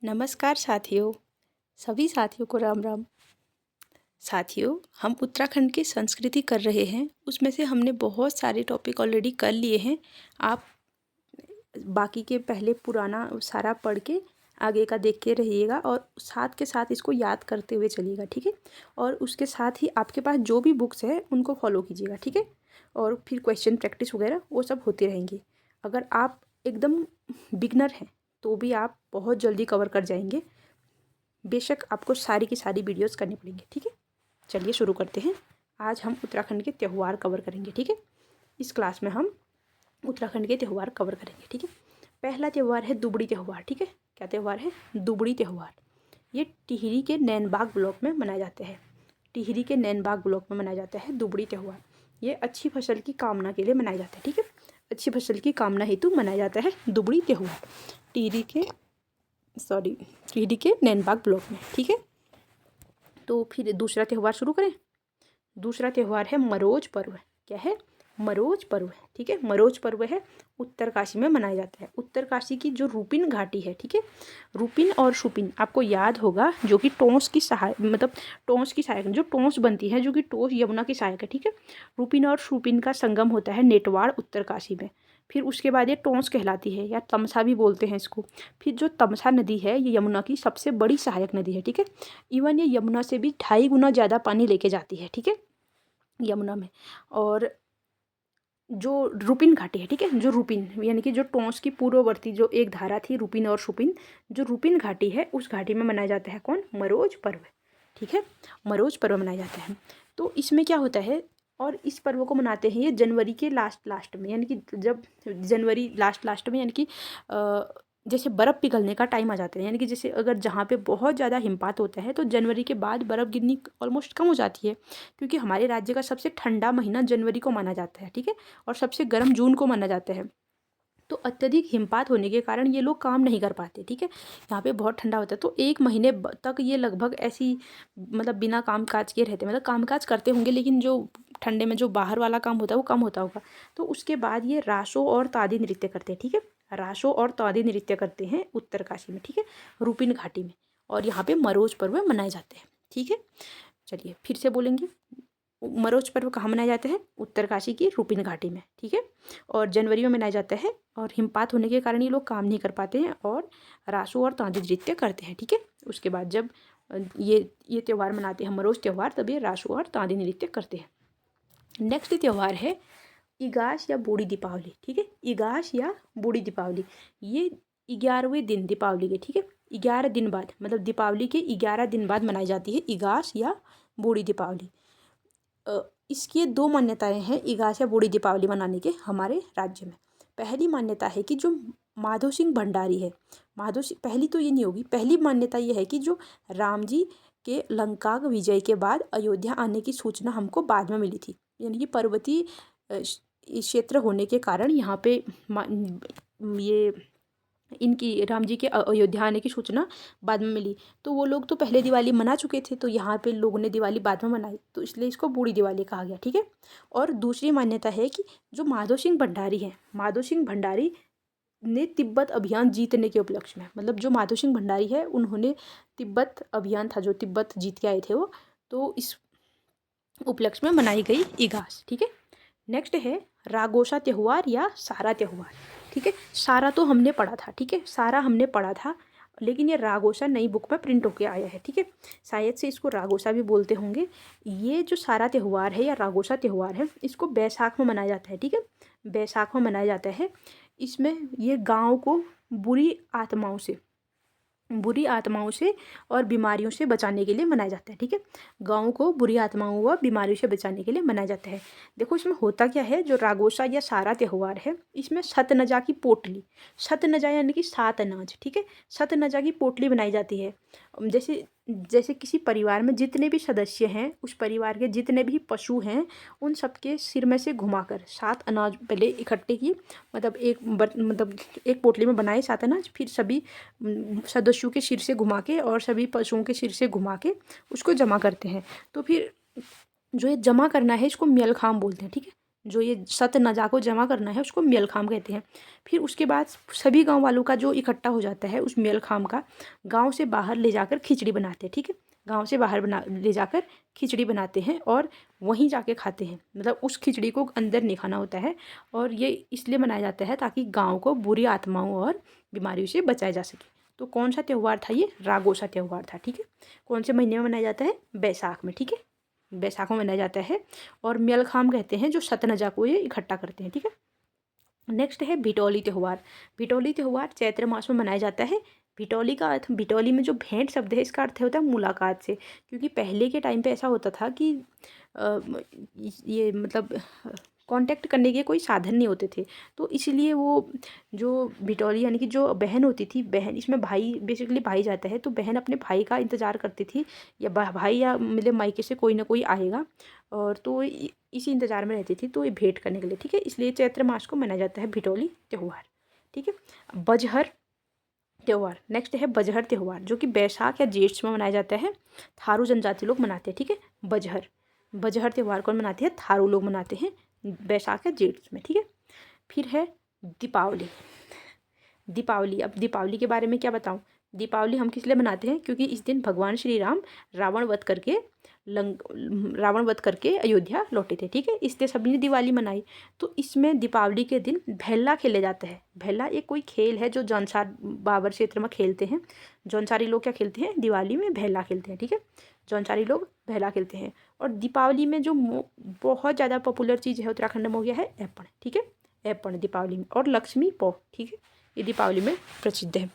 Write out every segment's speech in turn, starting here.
नमस्कार साथियों, सभी साथियों को राम राम। साथियों, हम उत्तराखंड की संस्कृति कर रहे हैं। उसमें से हमने बहुत सारे टॉपिक ऑलरेडी कर लिए हैं। आप बाकी के पहले पुराना सारा पढ़ के आगे का देख के रहिएगा और साथ के साथ इसको याद करते हुए चलिएगा, ठीक है। और उसके साथ ही आपके पास जो भी बुक्स है उनको फॉलो कीजिएगा, ठीक है। और फिर क्वेश्चन प्रैक्टिस वगैरह वो सब होती रहेंगी। अगर आप एकदम बिगनर हैं तो भी आप बहुत जल्दी कवर कर जाएंगे। बेशक आपको सारी की सारी वीडियोस करनी पड़ेंगी, ठीक है। चलिए शुरू करते हैं। आज हम उत्तराखंड के त्यौहार कवर करेंगे, ठीक है। इस क्लास में हम उत्तराखंड के त्यौहार कवर करेंगे, ठीक है। पहला त्यौहार है दुबड़ी त्यौहार, ठीक है। क्या त्यौहार है? दुबड़ी त्यौहार। ये टिहरी के नैनबाग ब्लॉक में मनाया जाता है। टिहरी के नैनबाग ब्लॉक में मनाया जाता है दुबड़ी त्यौहार। ये अच्छी फसल की कामना के लिए मनाया जाता है, ठीक है। अच्छी फसल की कामना हेतु मनाया जाता है दुबड़ी त्यौहार टिहरी के नैनबाग ब्लॉक में, ठीक है। तो फिर दूसरा त्यौहार शुरू करें। दूसरा त्यौहार है मरोज पर्व। क्या है? मरोज पर्व, ठीक है। मरोज पर्व है उत्तरकाशी में मनाया जाता है। उत्तरकाशी की जो रूपिन घाटी है, ठीक है। रूपिन और शुपिन आपको याद होगा, जो कि टोंस की सहायक जो टोंस बनती है, जो कि टोंस यमुना की सहायक है, ठीक है। रूपिन और शुपिन का संगम होता है नेटवाड़ उत्तरकाशी में। फिर उसके बाद ये टोंस कहलाती है, या तमसा भी बोलते हैं इसको। फिर जो तमसा नदी है ये यमुना की सबसे बड़ी सहायक नदी है, ठीक है। इवन ये यमुना से भी 2.5 गुना ज़्यादा पानी लेके जाती है, ठीक है, यमुना में। और जो रूपिन घाटी है, ठीक है, जो रूपिन यानी कि जो टोंस की पूर्ववर्ती जो एक धारा थी रूपिन और शुपिन, जो रूपिन घाटी है उस घाटी में मनाया जाता है कौन? मरोज पर्व, ठीक है। मरोज पर्व मनाया जाता है। तो इसमें क्या होता है, और इस पर्व को मनाते हैं ये जनवरी के लास्ट में, यानी कि जब जनवरी लास्ट में, यानी कि जैसे बर्फ़ पिघलने का टाइम आ जाता है, यानी कि जैसे अगर जहाँ पे बहुत ज़्यादा हिमपात होता है तो जनवरी के बाद बर्फ़ गिरनी ऑलमोस्ट कम हो जाती है, क्योंकि हमारे राज्य का सबसे ठंडा महीना जनवरी को माना जाता है, ठीक है। और सबसे गर्म जून को माना जाता है। तो अत्यधिक हिमपात होने के कारण ये लोग काम नहीं कर पाते, ठीक है। यहाँ पे बहुत ठंडा होता है तो 1 महीने तक ये लगभग ऐसी मतलब बिना काम काज के रहते हैं। मतलब काम काज करते होंगे लेकिन जो ठंडे में जो बाहर वाला काम होता है वो कम होता होगा। तो उसके बाद ये रासो और तादी नृत्य करते हैं, ठीक है। रासो और तादी नृत्य करते हैं उत्तरकाशी में, ठीक है, रूपिन घाटी में। और यहाँ पे मरोज पर्व मनाए जाते हैं, ठीक है। चलिए फिर से बोलेंगे। मरोज पर्व कहाँ मनाया जाता है? उत्तरकाशी की रूपिन घाटी में, ठीक है। और जनवरी में मनाया जाता है और हिमपात होने के कारण ये लोग काम नहीं कर पाते हैं और रासो और तांदी नृत्य करते हैं, ठीक है। उसके बाद जब ये त्यौहार मनाते हैं मरोज त्यौहार, तब ये रासो और तांदी नृत्य करते हैं। नेक्स्ट त्यौहार है इगास या बूढ़ी दीपावली, ठीक है। इगास या बूढ़ी दीपावली, ये 11वें दिन दीपावली के, ठीक है, 11 दिन बाद, मतलब दीपावली के 11 दिन बाद मनाई जाती है इगास या बूढ़ी दीपावली। इसकी 2 मान्यताएं हैं इगास या बूढ़ी दीपावली मनाने के हमारे राज्य में। पहली मान्यता है कि जो माधो सिंह भंडारी है, पहली तो ये नहीं होगी, पहली मान्यता ये है कि जो राम जी के लंका विजय के बाद अयोध्या आने की सूचना हमको बाद में मिली थी, यानी कि पर्वतीय क्षेत्र होने के कारण यहाँ पे ये इनकी राम जी के अयोध्या आने की सूचना बाद में मिली। तो वो लोग तो पहले दिवाली मना चुके थे, तो यहाँ पे लोगों ने दिवाली बाद में मनाई, तो इसलिए इसको बूढ़ी दिवाली कहा गया, ठीक है। और दूसरी मान्यता है कि जो माधो सिंह भंडारी हैं, माधो सिंह भंडारी ने तिब्बत अभियान जीतने के उपलक्ष्य में, मतलब जो माधो सिंह भंडारी है उन्होंने तिब्बत अभियान था जो तिब्बत जीत के आए थे वो, तो इस उपलक्ष्य में मनाई गई इगास, ठीक है। नेक्स्ट है रागोशा त्यौहार या सारा त्यौहार, ठीक है। सारा तो हमने पढ़ा था, ठीक है, सारा हमने पढ़ा था, लेकिन ये रागोशा नई बुक में प्रिंट होके आया है, ठीक है। शायद से इसको रागोशा भी बोलते होंगे। ये जो सारा त्यौहार है या रागोशा त्यौहार है, इसको बैसाख में मनाया जाता है, ठीक है। बैसाख में मनाया जाता है। इसमें ये गाँव को बुरी आत्माओं से और बीमारियों से बचाने के लिए मनाया जाता है, ठीक है। गाँव को बुरी आत्माओं व बीमारियों से बचाने के लिए मनाया जाता है। देखो इसमें होता क्या है, जो रागोशा या सारा त्यौहार है, इसमें सतनजा की पोटली, सतनजा यानी कि 7 अनाज, ठीक है, सतनजा की पोटली बनाई जाती है। जैसे जैसे किसी परिवार में जितने भी सदस्य हैं, उस परिवार के जितने भी पशु हैं, उन सबके सिर में से घुमाकर 7 अनाज पहले इकट्ठे किए, मतलब एक पोटली में बनाए 7 अनाज, फिर सभी सदस्यों के सिर से घुमा के और सभी पशुओं के सिर से घुमा के उसको जमा करते हैं। तो फिर जो ये जमा करना है इसको मेलखाम बोलते हैं, ठीक है। जो ये सत नजा को जमा करना है उसको मेलखाम कहते हैं। फिर उसके बाद सभी गांव वालों का जो इकट्ठा हो जाता है उस मेलखाम का, गांव से बाहर ले जाकर खिचड़ी बनाते हैं। ठीक है, गांव से बाहर ले जाकर खिचड़ी बनाते हैं और वहीं जाके खाते हैं। मतलब उस खिचड़ी को अंदर नहीं खाना होता है, और ये इसलिए मनाया जाता है ताकि गाँव को बुरी आत्माओं और बीमारियों से बचाया जा सके। तो कौन सा त्यौहार था ये? रागोसा त्यौहार था। ठीक है, कौन से महीने में मनाया जाता है? बैसाख में। ठीक है, बैसाख में मनाया जाता है, और मेलखाम कहते हैं जो सतनजा को ये इकट्ठा करते हैं। ठीक है, नेक्स्ट है भिटौली त्यौहार। भिटौली त्यौहार चैत्र मास में मनाया जाता है। भिटौली का अर्थ, भिटौली में जो भेंट शब्द है इसका अर्थ होता है मुलाकात से, क्योंकि पहले के टाइम पे ऐसा होता था कि ये मतलब कांटेक्ट करने के कोई साधन नहीं होते थे, तो इसलिए वो जो भिटौली यानी कि जो बहन होती थी, बहन इसमें भाई बेसिकली भाई जाता है, तो बहन अपने भाई का इंतज़ार करती थी, या भाई या मतलब मायके से कोई ना कोई आएगा, और तो इसी इंतज़ार में रहती थी, तो ये भेंट करने के लिए। ठीक है, इसलिए चैत्र मास को मनाया जाता है भिटौली त्यौहार। ठीक है, बजहर त्यौहार नेक्स्ट है बजहर त्यौहार, जो कि बैसाख या जेठ में मनाया जाता है। थारू जनजाति लोग मनाते हैं। ठीक है, बजहर बजहर त्यौहार कौन मनाते हैं? थारू लोग मनाते हैं बैसाख या जेठ में। ठीक है, फिर है दीपावली। दीपावली, अब दीपावली के बारे में क्या बताऊं? दीपावली हम किस लिए मनाते हैं? क्योंकि इस दिन भगवान श्री राम रावण वध करके अयोध्या लौटे थे। ठीक है, इसलिए सभी ने दिवाली मनाई। तो इसमें दीपावली के दिन भैला खेले जाते हैं। भैला एक कोई खेल है जो जौनसार बाबर क्षेत्र में खेलते हैं। जौनसारी लोग क्या खेलते हैं? दिवाली में भैला खेलते हैं। ठीक है, जौनसारी लोग भैला खेलते हैं। और दीपावली में जो बहुत ज़्यादा पॉपुलर चीज़ है उत्तराखंड में, हो गया है ऐपण। ठीक है, ऐपण दीपावली में, और लक्ष्मी पौ। ठीक है, ये दीपावली में प्रसिद्ध है।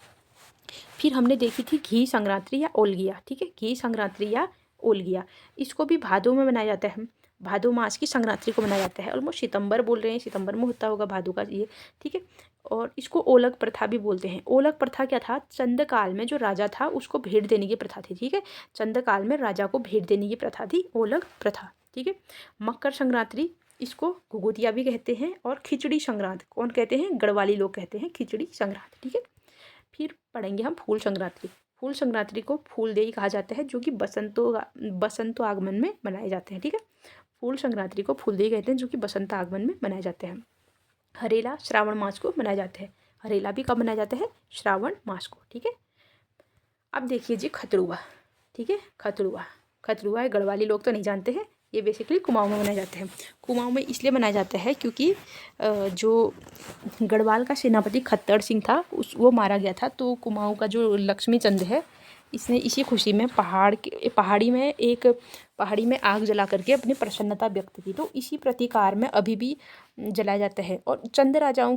फिर हमने देखी थी घी संक्रांति या ओलगिया। ठीक है, घी संक्रांति या ओलगिया, इसको भी भादों में मनाया जाता है। भादो मास की संक्रांति को मनाया जाता है। ऑलमोस्ट सितंबर बोल रहे हैं, सितंबर में होता होगा भादो का ये। ठीक है, और इसको ओलग प्रथा भी बोलते हैं। ओलग प्रथा क्या था? चंद काल में जो राजा था उसको भेंट देने की प्रथा थी। ठीक है, चंद काल में राजा को भेंट देने की प्रथा थी ओलग प्रथा। ठीक है, मकर संक्रांति, इसको घुघुतिया भी कहते हैं, और खिचड़ी संक्रांत कौन कहते हैं? गढ़वाली लोग कहते हैं खिचड़ी संक्रांत। ठीक है, फिर पढ़ेंगे हम फूल संक्रांति। फूल संक्रांति को फूलदेई कहा जाता है, जो कि बसंतो आगमन में मनाए जाते हैं। ठीक है, फूल संक्रांति को फूलदेई कहते हैं, जो कि बसंत आगमन में मनाए जाते हैं। हरेला श्रावण मास को मनाया जाता है। हरेला भी कब मनाया जाता है? श्रावण मास को। ठीक है, अब देखिए जी खतरुआ। ठीक है, खतरुआ है, गढ़वाली लोग तो नहीं जानते हैं, ये बेसिकली कुमाऊं में मनाया जाता है। कुमाऊं में इसलिए मनाया जाता है क्योंकि जो गढ़वाल का सेनापति खत्तर सिंह था वो मारा गया था। तो कुमाऊं का जो लक्ष्मी चंद है, इसने इसी खुशी में पहाड़ी में आग जला करके अपनी प्रसन्नता व्यक्त की। तो इसी प्रतिकार में अभी भी जलाया जाता है। और चंद राजाओं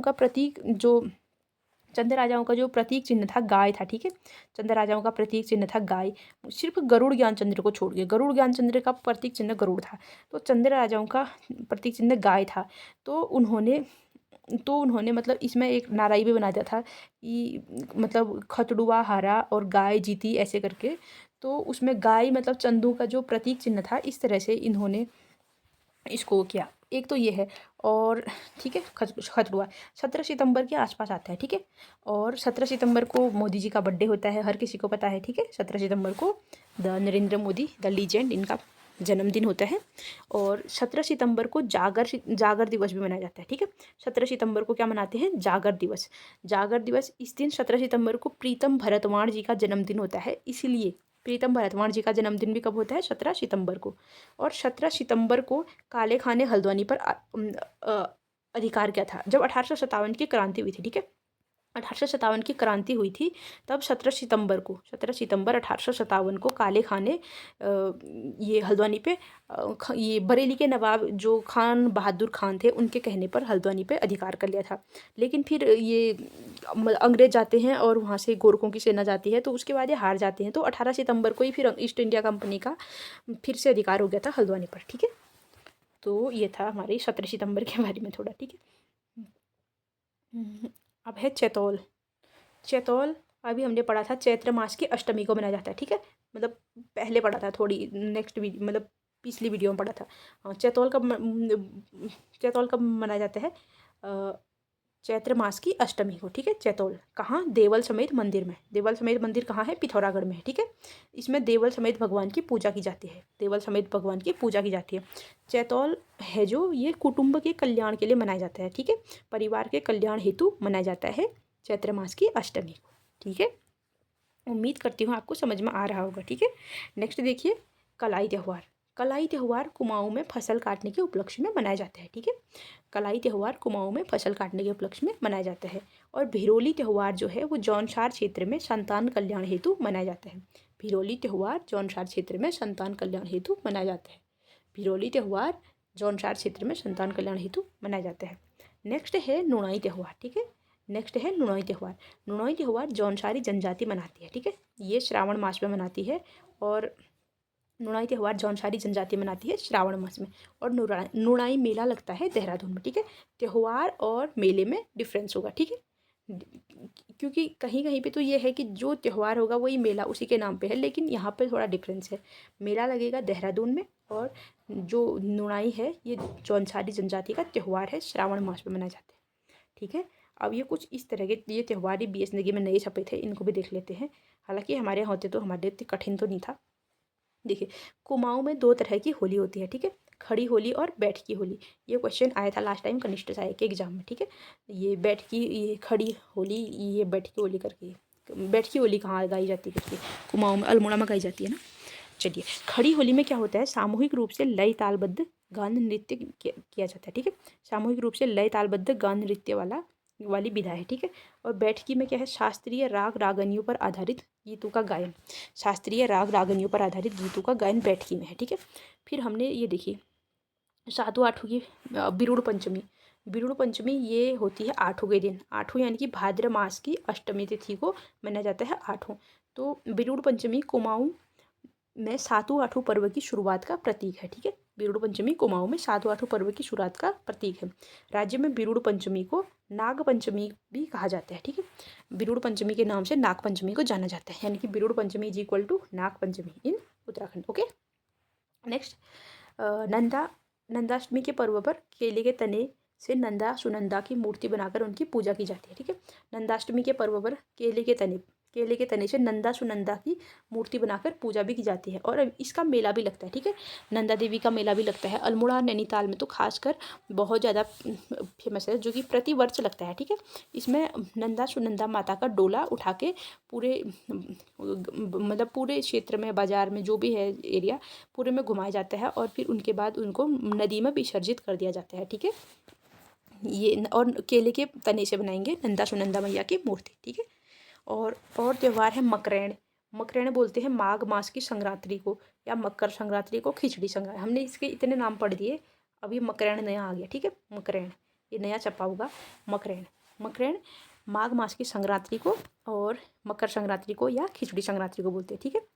का जो प्रतीक चिन्ह था गाय था। ठीक है, चंद राजाओं का प्रतीक चिन्ह था गाय, सिर्फ गरुड़ ज्ञान चंद्र को छोड़ के। गरुड़ ज्ञान चंद्र का प्रतीक चिन्ह गरुड़ था, तो चंद राजाओं का प्रतीक चिन्ह गाय था। तो उन्होंने मतलब इसमें एक नाराई भी बना दिया था कि मतलब खतड़ुआ हारा और गाय जीती, ऐसे करके। तो उसमें गाय मतलब चंदू का जो प्रतीक चिन्ह था, इस तरह से इन्होंने इसको किया। एक तो ये है, और ठीक है, खतड़ुआ 17 सितंबर के आसपास आता है। ठीक है, और 17 सितंबर को मोदी जी का बर्थडे होता है, हर किसी को पता है। ठीक है, 17 सितंबर को नरेंद्र मोदी द लीजेंड, इनका जन्मदिन होता है। और 17 सितंबर को जागर दिवस भी मनाया जाता है। ठीक है, 17 सितंबर को क्या मनाते हैं? जागर दिवस। इस दिन 17 सितंबर को प्रीतम भरतवाण जी का जन्मदिन होता है, इसलिए प्रीतम भरतवाण जी का जन्मदिन भी कब होता है? 17 सितंबर को। और 17 सितंबर को काले खान ने हल्द्वानी पर अधिकार किया था, जब 1857 की क्रांति हुई थी। ठीक है, 1857 की क्रांति हुई थी, तब 17 सितंबर 1857 को काले खान ने ये हल्द्वानी पे ये बरेली के नवाब जो खान बहादुर खान थे, उनके कहने पर हल्द्वानी पे अधिकार कर लिया था। लेकिन फिर ये अंग्रेज जाते हैं और वहाँ से गोरखों की सेना जाती है, तो उसके बाद ये हार जाते हैं। तो 18 सितंबर को ही फिर ईस्ट इंडिया कंपनी का फिर से अधिकार हो गया था हल्द्वानी पर। ठीक है, तो ये था हमारे 17 सितंबर के बारे में थोड़ा। ठीक है, अब है चैतौल अभी हमने पढ़ा था, चैत्र मास की अष्टमी को मनाया जाता है। ठीक है, मतलब पहले पढ़ा था, थोड़ी नेक्स्ट मतलब पिछली वीडियो में पढ़ा था। चैतौल कब मनाया जाता है? चैत्र मास की अष्टमी को, ठीक है। चैतौल कहाँ, देवल समेत मंदिर में। देवल समेत मंदिर कहाँ है, पिथौरागढ़ में है, ठीक है। इसमें देवल समेत भगवान की पूजा की जाती है, देवल समेत भगवान की पूजा की जाती है। चैतौल है जो, ये कुटुंब के कल्याण के लिए मनाया जाता है, ठीक है। परिवार के कल्याण हेतु मनाया जाता है चैत्र मास की अष्टमी को, ठीक है। उम्मीद करती हूँ आपको समझ में आ रहा होगा, ठीक है। नेक्स्ट देखिए, कलाई त्यौहार। कलाई त्यौहार कुमाऊं में फसल काटने के उपलक्ष्य में मनाया जाता है, ठीक है। कलाई त्यौहार कुमाऊं में फसल काटने के उपलक्ष्य में मनाया जाता है। और भिरोली त्यौहार जो है वो जौनसार क्षेत्र में संतान कल्याण हेतु मनाया जाता है। भिरोली त्यौहार जौनसार क्षेत्र में संतान कल्याण हेतु मनाया जाता है। भिरोली त्यौहार जौनसार क्षेत्र में संतान कल्याण हेतु मनाया जाता है। नेक्स्ट है नुणाई त्यौहार, ठीक है। नेक्स्ट है नुणाई त्यौहार। नुणाई त्यौहार जौनसारी जनजाति मनाती है, ठीक है। ये श्रावण मास में मनाती है। और नुणाई त्यौहार जौनसारी जनजाति मनाती है श्रावण मास में। और नुणाई मेला लगता है देहरादून में, ठीक है। त्यौहार और मेले में डिफरेंस होगा, ठीक है। क्योंकि कहीं कहीं पे तो ये है कि जो त्यौहार होगा वही मेला उसी के नाम पे है, लेकिन यहाँ पे थोड़ा डिफरेंस है। मेला लगेगा देहरादून में, और जो नुणाई है ये जौनसारी जनजाति का त्यौहार है, श्रावण मास में मनाया जाता है, ठीक है। अब ये कुछ इस तरह के ये त्यौहार BSNG में नए छपे थे, इनको भी देख लेते हैं। हालांकि हमारे यहाँ होते तो हमारे इतने कठिन तो नहीं था। देखिए, कुमाऊं में 2 तरह की होली होती है, ठीक है। खड़ी होली और बैठकी होली। ये क्वेश्चन आया था लास्ट टाइम कनिष्ठ सहायक के एग्जाम में, ठीक है। ये बैठकी, ये खड़ी होली, ये बैठकी होली करके। बैठकी होली कहाँ गाई जाती है करके, कुमाऊं में, अल्मोड़ा में गाई जाती है ना। चलिए, खड़ी होली में क्या होता है, सामूहिक रूप से लय तालबद्ध गान नृत्य किया जाता है, ठीक है। सामूहिक रूप से लय तालबद्ध गान नृत्य वाली विधा है, ठीक है। और बैठकी में क्या है, शास्त्रीय राग रागनियों पर आधारित गीतों का गायन। शास्त्रीय राग रागनियों पर आधारित गीतों का गायन बैठकी में है, ठीक है। फिर हमने ये देखी सातों आठों की बिरुड़ पंचमी। बिरुड़ पंचमी ये होती है 8वें दिन, 8वें यानी कि भाद्र मास की अष्टमी तिथि को मनाया जाता है 8। तो बिरुड़ पंचमी कुमाऊं में 7वां पर्व की शुरुआत का प्रतीक है, ठीक है। बिरुड़ पंचमी कुमाऊं में 7वां पर्व की शुरुआत का प्रतीक है। राज्य में बिरुड़ पंचमी को नाग पंचमी भी कहा जाता है, ठीक है। बिरुड़ पंचमी के नाम से नाग पंचमी को जाना जाता है, यानी कि Birud Panchami is equal to Nag Panchami in Uttarakhand, okay. Next, Nandashtami के पर्व पर केले के तने से नंदा सुनंदा की मूर्ति बनाकर उनकी पूजा की जाती है, ठीक है। नंदाष्टमी के पर्व पर केले के तने से नंदा सुनंदा की मूर्ति बनाकर पूजा भी की जाती है। और इसका मेला भी लगता है, ठीक है। नंदा देवी का मेला भी लगता है अल्मोड़ा नैनीताल में, तो खासकर बहुत ज़्यादा फेमस है, जो कि प्रति वर्ष लगता है, ठीक है। इसमें नंदा सुनंदा माता का डोला उठा के पूरे मतलब पूरे क्षेत्र में, बाजार में, जो भी है एरिया पूरे में घुमाया जाता है, और फिर उनके बाद उनको नदी में विसर्जित कर दिया जाता है, ठीक है। ये और केले के तने से बनाएंगे नंदा सुनंदा मैया की मूर्ति, ठीक है। और त्यौहार है मकरैण। मकरैण बोलते हैं माघ मास की संक्रांति को, या मकर संक्रांति को खिचड़ी संक्रांति। हमने इसके इतने नाम पढ़ दिए, अभी मकरैण नया आ गया, ठीक है। मकरैण ये नया छपा होगा। मकरैण माघ मास की संक्रांति को और मकर संक्रांति को या खिचड़ी संक्रांति को बोलते हैं, ठीक है।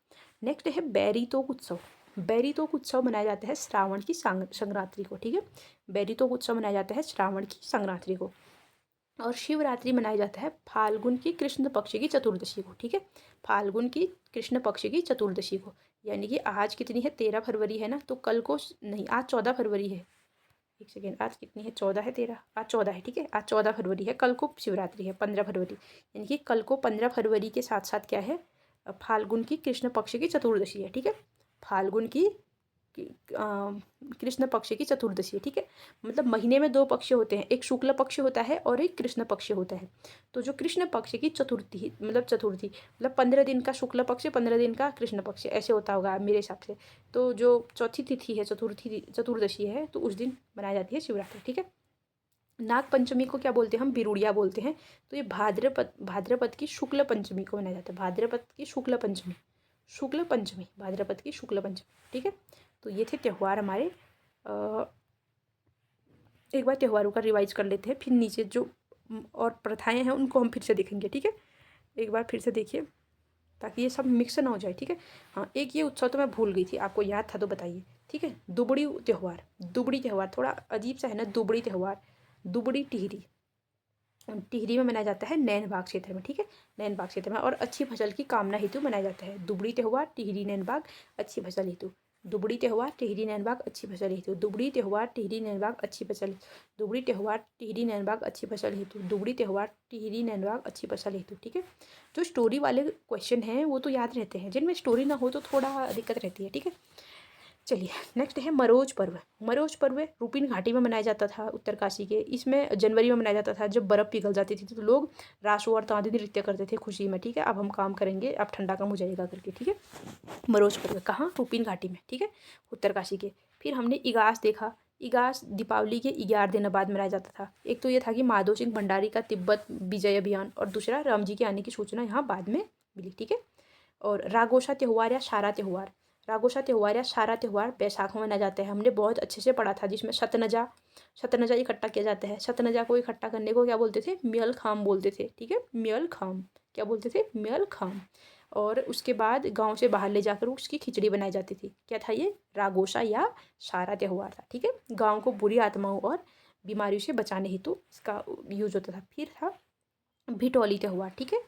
नेक्स्ट है बैरीतोक उत्सव। बैरीतोक उत्सव मनाया जाता है श्रावण की संक्रांति को, ठीक है। बैरीतोक उत्सव मनाया जाता है श्रावण की संक्रांति को। और शिवरात्रि मनाया जाता है फाल्गुन की कृष्ण पक्ष की चतुर्दशी को, ठीक है। फाल्गुन की कृष्ण पक्ष की चतुर्दशी को, यानी कि आज कितनी है, 13 फरवरी है ना, तो कल को नहीं, आज 14 फरवरी है। एक सेकेंड, आज कितनी है, 14 है 13, आज 14 है, ठीक है। आज 14 फरवरी है, कल को शिवरात्रि है 15 फरवरी, यानी कि कल को 15 फरवरी के साथ साथ क्या है, फाल्गुन की कृष्ण पक्ष की चतुर्दशी है, ठीक है। फाल्गुन की कृष्ण पक्ष की चतुर्दशी है, ठीक है। मतलब महीने में 2 पक्ष होते हैं, एक शुक्ल पक्ष होता है और एक कृष्ण पक्ष होता है। तो जो कृष्ण पक्ष की चतुर्थी मतलब 15 दिन का शुक्ल पक्ष, 15 दिन का कृष्ण पक्ष, ऐसे होता होगा मेरे हिसाब से। तो जो चौथी तिथि है, चतुर्दशी है, तो उस दिन मनाई जाती है शिवरात्रि, ठीक है। नाग पंचमी को क्या बोलते हैं हम, बिरुड़िया बोलते हैं। तो ये भाद्रपद की शुक्ल पंचमी को मनाया जाता है, भाद्रपद की शुक्ल पंचमी, भाद्रपद की शुक्ल पंचमी, ठीक है। तो ये थे त्यौहार हमारे। एक बार त्योहारों का रिवाइज कर लेते हैं, फिर नीचे जो और प्रथाएं हैं उनको हम फिर से देखेंगे, ठीक है। एक बार फिर से देखिए ताकि ये सब मिक्स ना हो जाए, ठीक है। हाँ, एक ये उत्सव तो मैं भूल गई थी, आपको याद था तो बताइए, ठीक है। दुबड़ी त्यौहार थोड़ा अजीब सा है ना, दुबड़ी त्यौहार, दुबड़ी टिहरी में मनाया जाता है नैनबाग क्षेत्र में, ठीक है। नैनबाग क्षेत्र में, और अच्छी फसल की कामना हेतु मनाया जाता है। दुबड़ी त्यौहार टिहरी नैनबाग अच्छी फसल हेतु। दुबड़ी त्यौहार टिहरी नैनबाग अच्छी फसल हेतु, दुबड़ी त्यौहार टिहरी नैनबाग अच्छी फसल, दुबड़ी त्यौहार टिहरी नैनबाग अच्छी फसल हेतु, दुबड़ी त्यौहार टिहरी नैनबाग अच्छी फसल हेतु। ठीक है, जो स्टोरी वाले क्वेश्चन हैं वो तो याद रहते हैं, जिनमें स्टोरी ना हो तो थोड़ा दिक्कत रहती है। ठीक है, चलिए नेक्स्ट है मरोज पर्व। मरोज पर्व रूपिन घाटी में मनाया जाता था उत्तरकाशी के। इसमें जनवरी में मनाया जाता था जब बर्फ़ पिघल जाती थी तो लोग रासो और तांदी नृत्य करते थे खुशी में। ठीक है, अब हम काम करेंगे, अब ठंडा कम हो जाएगा करके। ठीक है, मरोज पर्व कहाँ, रूपिन घाटी में। ठीक है, उत्तरकाशी के। फिर हमने इगास देखा। इगास दीपावली के 11 दिन बाद मनाया जाता था। एक तो ये था कि माधो सिंह भंडारी का तिब्बत विजय अभियान, और दूसरा राम जी के आने की सूचना यहाँ बाद में मिली। ठीक है, और रागोशा त्यौहार या सारा त्यौहार, रागोशा त्यौहार या सारा त्यौहार बैसाख में मनाया जाता है। हमने बहुत अच्छे से पढ़ा था, जिसमें सतनजा सतनजा इकट्ठा किया जाता है। सतनजा को इकट्ठा करने को क्या बोलते थे, म्यल खाम बोलते थे। ठीक है, म्यल खाम क्या बोलते थे, म्यल खाम। और उसके बाद गांव से बाहर ले जाकर उसकी खिचड़ी बनाई जाती थी। क्या था ये, रागोशा या सारा त्यौहार था। ठीक है, गाँव को बुरी आत्माओं और बीमारियों से बचाने हेतु इसका यूज होता था। फिर था भिटौली त्यौहार। ठीक है,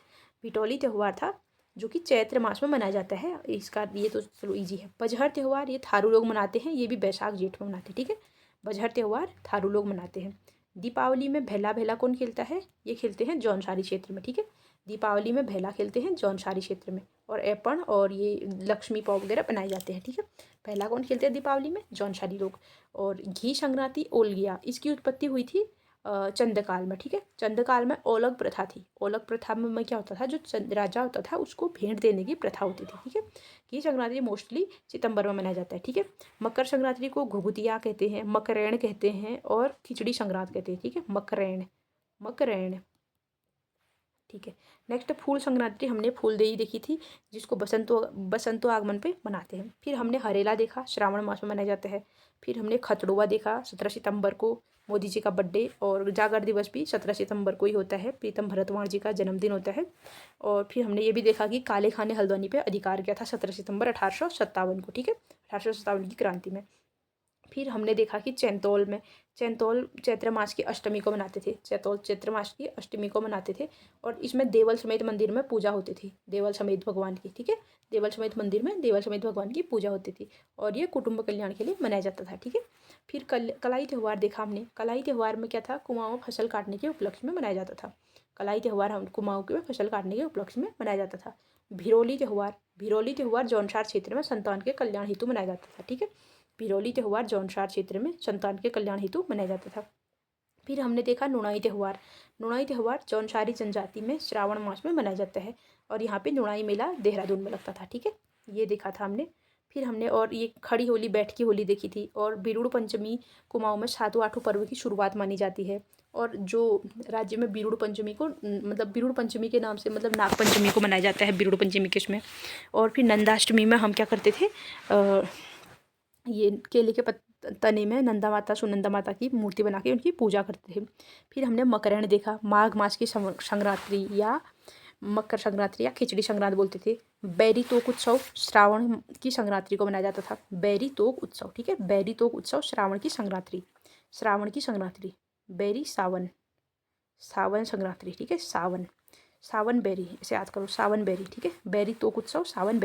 भिटौली त्यौहार था जो कि चैत्र मास में मनाया जाता है। इसका ये तो चलो इजी है। बजहर त्यौहार ये थारू लोग मनाते हैं, ये भी बैसाख जेठ में मनाते हैं। ठीक है, बजहर त्यौहार थारू लोग मनाते हैं। दीपावली में भैला भैला कौन खेलता है, ये खेलते हैं जौनसारी क्षेत्र में। ठीक है, दीपावली में भैला खेलते हैं जौनसारी क्षेत्र में, और एपण और ये लक्ष्मी पौ वगैरह बनाए जाते हैं। ठीक है, भैला कौन खेलते हैं दीपावली में, जौनसारी लोग। और घी संक्रांति ओलगिया, इसकी उत्पत्ति हुई थी चंद्रकाल में। ठीक है, चंद्रकाल में ओलग प्रथा थी। ओलग प्रथा में क्या होता था, जो राजा होता था उसको भेंट देने की प्रथा होती थी। ठीक है, ये संक्रांति मोस्टली सितंबर में मनाया जाता है। ठीक है, मकर संक्रांति को घुघुतिया कहते हैं, मकरैण कहते हैं, और खिचड़ी संक्रांत कहते हैं। ठीक है, मकरैण मकरैण। ठीक है, नेक्स्ट फूल संक्रांति हमने फूलदेई देखी थी, जिसको बसंतो आगमन पे मनाते हैं। फिर हमने हरेला देखा, श्रावण मास में मनाया जाता है। फिर हमने खतड़ुआ देखा, 17 सितंबर को मोदी जी का बर्थडे, और जागर दिवस भी 17 सितंबर को ही होता है, प्रीतम भरतवाण जी का जन्मदिन होता है। और फिर हमने ये भी देखा कि काले खान ने हल्द्वानी पे अधिकार किया था 17 सितंबर 1857 को। ठीक है, 1857 की क्रांति में। फिर हमने देखा कि चैंतौल चैत्र मास की अष्टमी को मनाते थे, चैतौल चैत्र मास की अष्टमी को मनाते थे। और इसमें देवल समेत मंदिर में पूजा होती थी, देवल समेत भगवान की। ठीक है, देवल समेत मंदिर में देवल समेत भगवान की पूजा होती थी, और ये कुटुंब कल्याण के लिए मनाया जाता था। ठीक है, फिर कलाई त्यौहार देखा हमने। कलाई त्यौहार में क्या था, कुमाऊं फसल काटने के उपलक्ष्य में मनाया जाता था। कलाई त्यौहार हम कुमाऊं के फसल काटने के उपलक्ष्य में मनाया जाता था। भिरोली त्यौहार जौनसार क्षेत्र में संतान के कल्याण हेतु मनाया जाता था। ठीक है, भिरोली त्यौहार जौनसार क्षेत्र में संतान के कल्याण हेतु मनाया जाता था। फिर हमने देखा नुणाई त्यौहार। नुणाई त्यौहार जौनसारी जनजाति में श्रावण मास में मनाया जाता है, और यहाँ पे नुणाई मेला देहरादून में लगता था। ठीक है, ये देखा था हमने। फिर हमने और ये खड़ी होली बैठकी होली देखी थी। और बिरुड़ पंचमी कुमाऊं में सातों आठों पर्व की शुरुआत मानी जाती है। और जो राज्य में बिरुड़ पंचमी को मतलब बिरुड़ पंचमी के नाम से मतलब नाग पंचमी को मनाया जाता है, बिरुड़ पंचमी के इसमें। और फिर नंदाष्टमी में हम क्या करते थे, ये केले के तने में नंदा माता सुनंदा माता की मूर्ति बना के उनकी पूजा करते थे। फिर हमने मकरैण देखा, माघ मास की संक्रांति या मकर संक्रांति या खिचड़ी संक्रांत बोलते थे। बैरी तोक उत्सव श्रावण की संक्रांति को मनाया जाता था, बैरी तोक उत्सव। ठीक है, बैरी तोक उत्सव श्रावण की संक्रांति बैरी सावन संक्रांति। ठीक है, सावन बैरी, इसे याद करो, सावन बैरी। ठीक है, बैरी तोक उत्सव सावन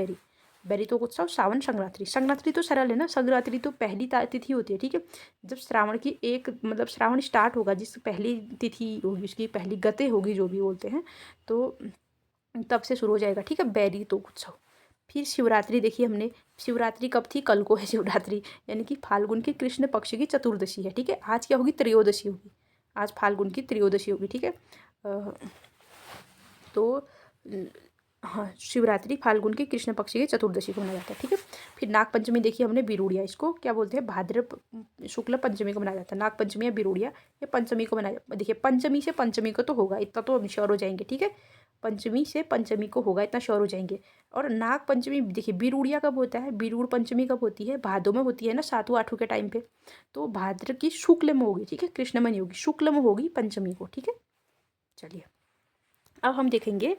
बैरी तोक उत्सव सावन संक्रांति तो सरल है ना, संक्रांति तो पहली तिथि होती है। ठीक है, जब श्रावण की एक मतलब श्रावण स्टार्ट होगा, जिस पहली तिथि होगी उसकी पहली गते होगी जो भी बोलते हैं, तो तब से शुरू हो जाएगा। ठीक है, बैरी तोक उत्सव। फिर शिवरात्रि देखी हमने। शिवरात्रि कब थी, कल को है शिवरात्रि, यानी कि फाल्गुन के कृष्ण पक्ष की चतुर्दशी है। ठीक है, आज क्या होगी, त्रयोदशी होगी, आज फाल्गुन की त्रयोदशी होगी। ठीक है, तो हाँ, शिवरात्रि फाल्गुन की कृष्ण पक्ष की चतुर्दशी को मनाया जाता है। ठीक है, फिर नाग पंचमी देखी हमने, बिरुड़िया, इसको क्या बोलते हैं, भाद्र शुक्ल पंचमी को मनाया जाता है। नाग पंचमी या बिरुड़िया ये पंचमी को मनाया, देखिए पंचमी से पंचमी को तो होगा, इतना तो हम श्योर हो जाएंगे। ठीक है, पंचमी से पंचमी को होगा, इतना श्योर हो जाएंगे। और नाग पंचमी देखिए, बिरुड़िया कब होता है, बिरुड़ पंचमी कब होती है, भादों में होती है ना, सातों आठों के टाइम पे, तो भाद्र की शुक्ल में होगी। ठीक है, कृष्ण में नहीं होगी, शुक्ल में होगी पंचमी को। ठीक है, चलिए अब हम देखेंगे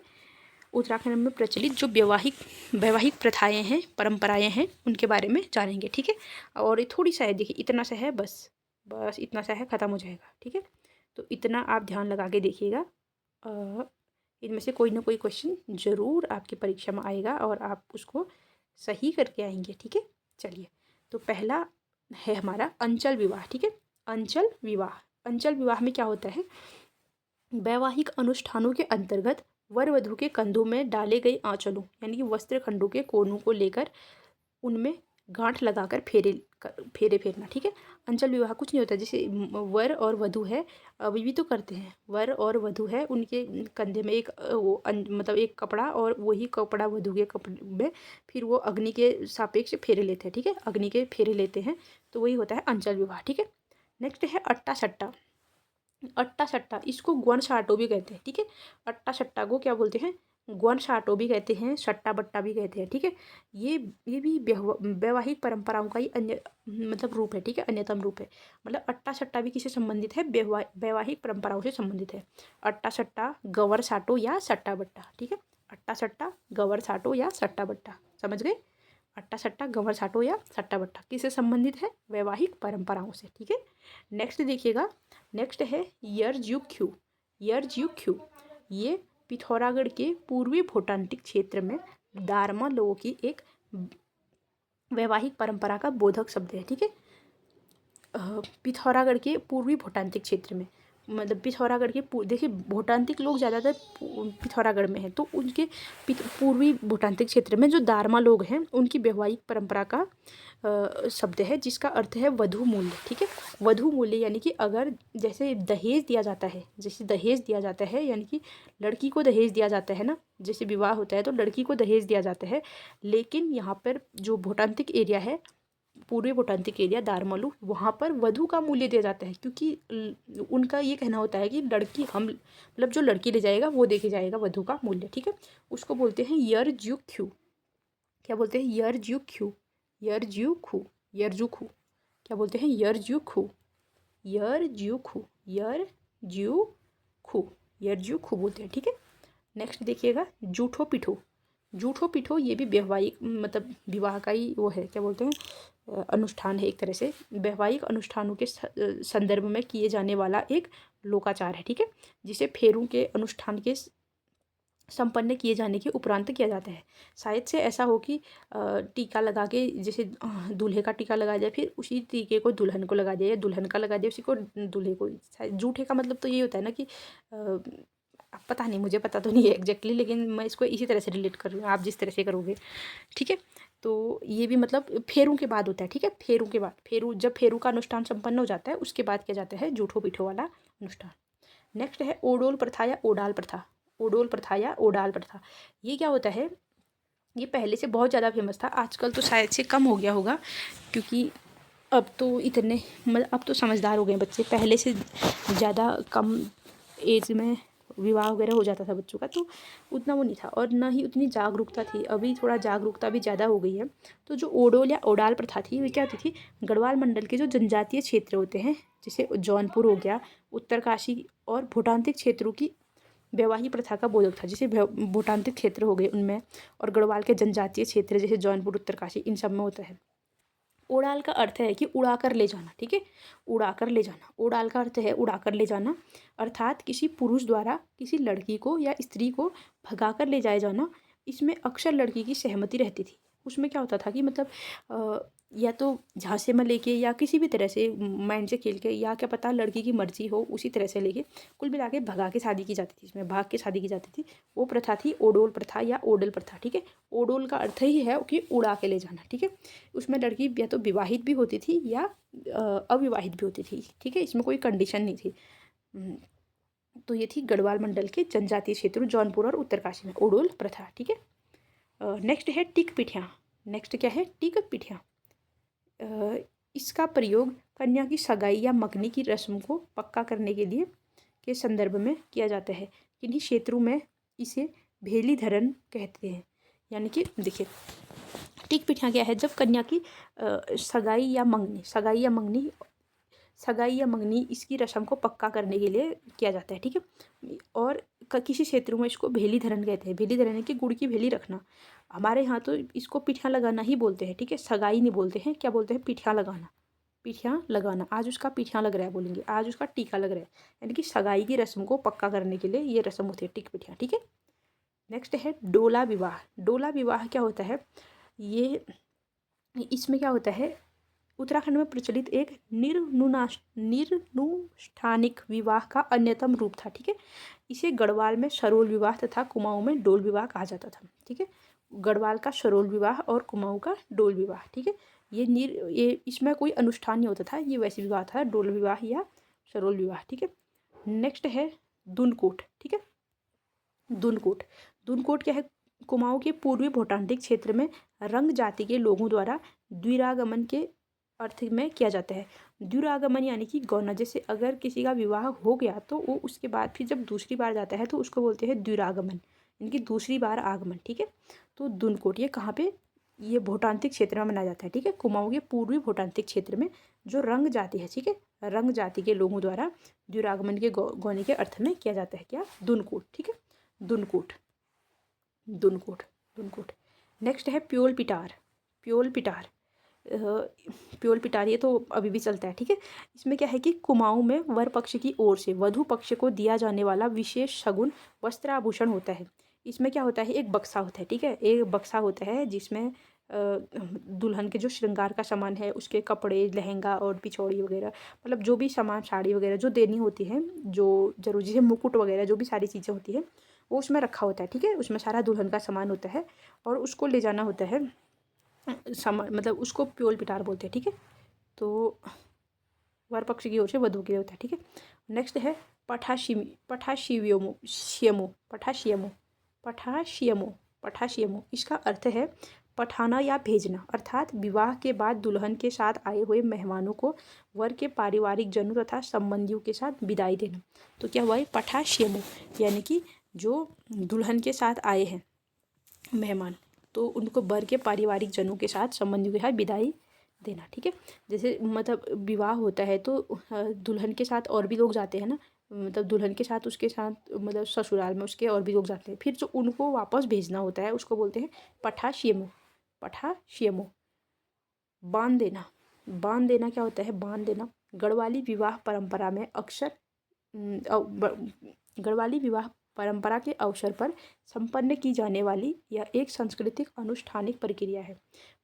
उत्तराखंड में प्रचलित जो वैवाहिक प्रथाएं हैं, परंपराएं हैं, उनके बारे में जानेंगे। ठीक है, और ये थोड़ी सा है, देखिए इतना सा है, बस इतना सा है, ख़त्म हो जाएगा। ठीक है, तो इतना आप ध्यान लगा के देखिएगा, इनमें से कोई ना कोई क्वेश्चन ज़रूर आपकी परीक्षा में आएगा और आप उसको सही करके आएंगे। ठीक है, चलिए तो पहला है हमारा अंचल विवाह, ठीक है। अंचल विवाह, अंचल विवाह में क्या होता है, वैवाहिक अनुष्ठानों के अंतर्गत वर वधू के कंधों में डाले गए आंचलों यानी कि वस्त्र खंडों के कोनों को लेकर उनमें गांठ लगाकर फेरे फेरना, ठीक है। अंचल विवाह कुछ नहीं होता, जैसे वर और वधू है, अभी भी तो करते हैं, वर और वधू है, उनके कंधे में एक मतलब एक कपड़ा, और वही कपड़ा वधू के कपड़े में फिर वो अग्नि के सापेक्ष फेरे लेते हैं, ठीक है, अग्नि के फेरे लेते हैं, तो वही होता है अंचल विवाह, ठीक है। नेक्स्ट है अट्टा सट्टा। अट्टा सट्टा, इसको ग्वन साटो भी कहते हैं, ठीक है। अट्टा सट्टा को क्या बोलते हैं, ग्वन साटो भी कहते हैं, सट्टा बट्टा भी कहते हैं, ठीक है। ये भी वैवाहिक परंपराओं का ही अन्य मतलब रूप है, ठीक है, अन्यतम रूप है। मतलब अट्टा सट्टा भी किससे संबंधित है, वैवाहिक परंपराओं से संबंधित है। अट्टा सट्टा, गवर साटो या सट्टा बट्टा, ठीक है। अट्टा सट्टा, गवर साटो या सट्टा बट्टा, समझ गए। अट्टा सट्टा, गवर साटो या सट्टा बट्टा किससे संबंधित है, वैवाहिक परंपराओं से, ठीक है। नेक्स्ट देखिएगा, नेक्स्ट है यरज्युख्यू। यरज्युख्यू ये पिथौरागढ़ के पूर्वी भूटांटिक क्षेत्र में दारमा लोगों की एक वैवाहिक परंपरा का बोधक शब्द है, ठीक है। पिथौरागढ़ के पूर्वी भूटांतिक क्षेत्र में, मतलब पिथौरागढ़ के देखिए भूटांतिक लोग ज़्यादातर पिथौरागढ़ में हैं, तो उनके पूर्वी भूटांतिक क्षेत्र में जो दारमा लोग हैं उनकी वैवाहिक परंपरा का शब्द है, जिसका अर्थ है वधू मूल्य, ठीक है। वधू मूल्य यानी कि अगर जैसे दहेज दिया जाता है, जैसे दहेज दिया जाता है यानी कि लड़की को दहेज दिया जाता है ना, जैसे विवाह होता है तो लड़की को दहेज दिया जाता है, लेकिन यहाँ पर जो भूटांतिक एरिया है, पूर्वी भूटांतिक एरिया दारमलू, वहाँ पर वधू का मूल्य दिया जाता है, क्योंकि उनका ये कहना होता है कि लड़की हम मतलब जो लड़की ले जाएगा वो देके जाएगा वधू का मूल्य, ठीक है। उसको बोलते हैं यरज्युख्यू। क्या बोलते हैं, यरज्युख्यू, यरज्युखू, यरजुखू, क्या बोलते हैं, यरज्युखू, यरज्युखू, यरज्युखू, यरज्युखू बोलते हैं, ठीक है। नेक्स्ट देखिएगा जूठो पिठो। जूठो पिठो ये भी वैवाहिक मतलब विवाह का ही वो है, क्या बोलते हैं, अनुष्ठान है, एक तरह से वैवाहिक अनुष्ठानों के संदर्भ में किए जाने वाला एक लोकाचार है, ठीक है, जिसे फेरों के अनुष्ठान के संपन्न किए जाने के उपरांत किया जाता है। शायद से ऐसा हो कि टीका लगा के, जैसे दूल्हे का टीका लगाया जाए, फिर उसी टीके को दुल्हन को लगा दिया, या दुल्हन का लगा दिया उसी को दूल्हे को। जूठे का मतलब तो ये होता है ना कि पता नहीं, मुझे पता तो नहीं है एग्जैक्टली, लेकिन मैं इसको इसी तरह से रिलेट कर रही हूँ, आप जिस तरह से करोगे, ठीक है। तो ये भी मतलब फेरों के बाद होता है, ठीक है, फेरों के बाद, जब फेरों का अनुष्ठान संपन्न हो जाता है उसके बाद किया जाता है जूठो पीठो वाला अनुष्ठान। नेक्स्ट है ओडोल प्रथा या ओडाल प्रथा। ओडोल प्रथा या ओडाल प्रथा, ये क्या होता है, ये पहले से बहुत ज़्यादा फेमस था, आजकल तो शायद से कम हो गया होगा, क्योंकि अब तो इतने मतलब अब तो समझदार हो गए बच्चे, पहले से ज़्यादा कम एज में विवाह वगैरह हो जाता था बच्चों का, तो उतना वो नहीं था, और ना ही उतनी जागरूकता थी। अभी थोड़ा जागरूकता भी ज़्यादा हो गई है। तो जो ओडोल या ओडाल प्रथा थी वो क्या होती थी, गढ़वाल मंडल के जो जनजातीय क्षेत्र होते हैं, जैसे जौनपुर हो गया, उत्तरकाशी और भूटांतिक क्षेत्रों की वैवाहिक प्रथा का बोधक था, जैसे भूटांतिक क्षेत्र हो गए उनमें, और गढ़वाल के जनजातीय क्षेत्र जैसे जौनपुर, उत्तरकाशी, इन सब में होता है। उड़ाल का अर्थ है कि उड़ा कर ले जाना, ठीक है, उड़ा कर ले जाना। उड़ाल का अर्थ है उड़ा कर ले जाना, अर्थात किसी पुरुष द्वारा किसी लड़की को या स्त्री को भगा कर ले जाया जाना। इसमें अक्सर लड़की की सहमति रहती थी। उसमें क्या होता था कि मतलब या तो झांसे में लेके या किसी भी तरह से माइंड से खेल के, या क्या पता लड़की की मर्जी हो उसी तरह से लेके, कुल मिला के भगा के शादी की जाती थी, इसमें भाग के शादी की जाती थी। वो प्रथा थी ओडोल प्रथा या ओडल प्रथा, ठीक है। ओडोल का अर्थ ही है कि उड़ा के ले जाना, ठीक है। उसमें लड़की या तो विवाहित भी होती थी या अविवाहित भी होती थी, ठीक है, इसमें कोई कंडीशन नहीं थी। तो ये थी गढ़वाल मंडल के जनजातीय क्षेत्रों जौनपुर और उत्तरकाशी में ओडोल प्रथा, ठीक है। नेक्स्ट है टिक पिठियाँ। नेक्स्ट क्या है, टिक पिठियाँ। इसका प्रयोग कन्या की सगाई या मंगनी की रस्म को पक्का करने के लिए के संदर्भ में किया जाता है। किन्हीं क्षेत्रों में इसे भेली धरन कहते हैं। यानी कि देखिए टिक पिठियाँ क्या है, जब कन्या की सगाई या मंगनी इसकी रस्म को पक्का करने के लिए किया जाता है, ठीक है। और किसी क्षेत्रों में इसको भेली धरन कहते हैं। भेली धरन है कि गुड़ की भेली रखना। हमारे यहाँ तो इसको पिठियाँ लगाना ही बोलते हैं, ठीक है, सगाई नहीं बोलते हैं। क्या बोलते हैं, पिठियाँ लगाना, पिठियाँ लगाना। आज उसका पिठियाँ लग रहा है बोलेंगे, आज उसका टीका लग रहा है, यानी कि सगाई की रस्म को पक्का करने के लिए ये रस्म होती है टिक पिठियाँ, ठीक है। नेक्स्ट है डोला विवाह। डोला विवाह क्या होता है, ये इसमें क्या होता है, उत्तराखंड में प्रचलित एक निरनुष्ठानिक विवाह का अन्यतम रूप था। ठीक है, इसे गढ़वाल में सरोल विवाह तथा कुमाऊं में डोल विवाह कहा जाता था। ठीक है, गढ़वाल का सरोल विवाह और कुमाऊं का डोल विवाह। ठीक है, ये इसमें कोई अनुष्ठान नहीं होता था, ये वैसे विवाह था, डोल विवाह या सरोल विवाह। ठीक है, नेक्स्ट है दुनकोट। ठीक है, दुनकोट। दुनकोट क्या है? कुमाऊं के पूर्वी भोटांटिक क्षेत्र में रंग जाति के लोगों द्वारा द्विरागमन के अर्थ में किया जाता है। द्विरागमन यानी कि गौना, जैसे अगर किसी का विवाह हो गया तो वो उसके बाद फिर जब दूसरी बार जाता है तो उसको बोलते हैं द्विरागमन, यानी कि दूसरी बार आगमन। ठीक है, तो दुनकोट ये कहाँ पे? ये भोटांतिक क्षेत्र में मनाया जाता है। ठीक है, कुमाऊं के पूर्वी भोटांतिक क्षेत्र में जो रंग जाति है, ठीक है, रंग जाति के लोगों द्वारा द्विरागमन के गौने के अर्थ में किया जाता है क्या? दुनकोट। ठीक है, दुनकोट, दुनकोट, दुनकोट। नेक्स्ट है प्योल पिटार। प्योल पिटार, प्योल पिटार ये तो अभी भी चलता है। ठीक है, इसमें क्या है कि कुमाऊं में वर पक्ष की ओर से वधु पक्ष को दिया जाने वाला विशेष शगुन वस्त्राभूषण होता है। इसमें क्या होता है? एक बक्सा होता है। ठीक है, एक बक्सा होता है जिसमें दुल्हन के जो श्रृंगार का सामान है, उसके कपड़े, लहंगा और पिछौड़ी वगैरह, मतलब जो भी सामान, साड़ी वगैरह जो देनी होती है, जो जरूरी, जैसे मुकुट वगैरह, जो भी सारी चीज़ें होती है वो उसमें रखा होता है। ठीक है, उसमें सारा दुल्हन का सामान होता है और उसको ले जाना होता है, सामान मतलब उसको प्योल पिटार बोलते हैं। ठीक है, तो वर पक्ष की ओर से वधु के लिए होता है। ठीक है, नेक्स्ट है पठाशियमो, पठाशियमो, पठाशियमो, पठाशियमो। इसका अर्थ है पठाना या भेजना, अर्थात विवाह के बाद दुल्हन के साथ आए हुए मेहमानों को वर के पारिवारिक जनों तथा संबंधियों के साथ विदाई देना। तो क्या हुआ है? पठाशियमो, यानी कि जो दुल्हन के साथ आए हैं मेहमान, तो उनको वर के पारिवारिक जनों के साथ, संबंधियों के साथ विदाई देना। ठीक है, जैसे मतलब विवाह होता है तो दुल्हन के साथ और भी लोग जाते हैं ना, मतलब दुल्हन के साथ, उसके साथ मतलब ससुराल में उसके और भी लोग जाते हैं, फिर जो उनको वापस भेजना होता है उसको बोलते हैं पठाशियमो, पठाशियमो। बांध देना, बांध देना क्या होता है? बांध देना गढ़वाली विवाह परंपरा में अक्सर गढ़वाली विवाह परंपरा के अवसर पर संपन्न की जाने वाली यह एक सांस्कृतिक अनुष्ठानिक प्रक्रिया है।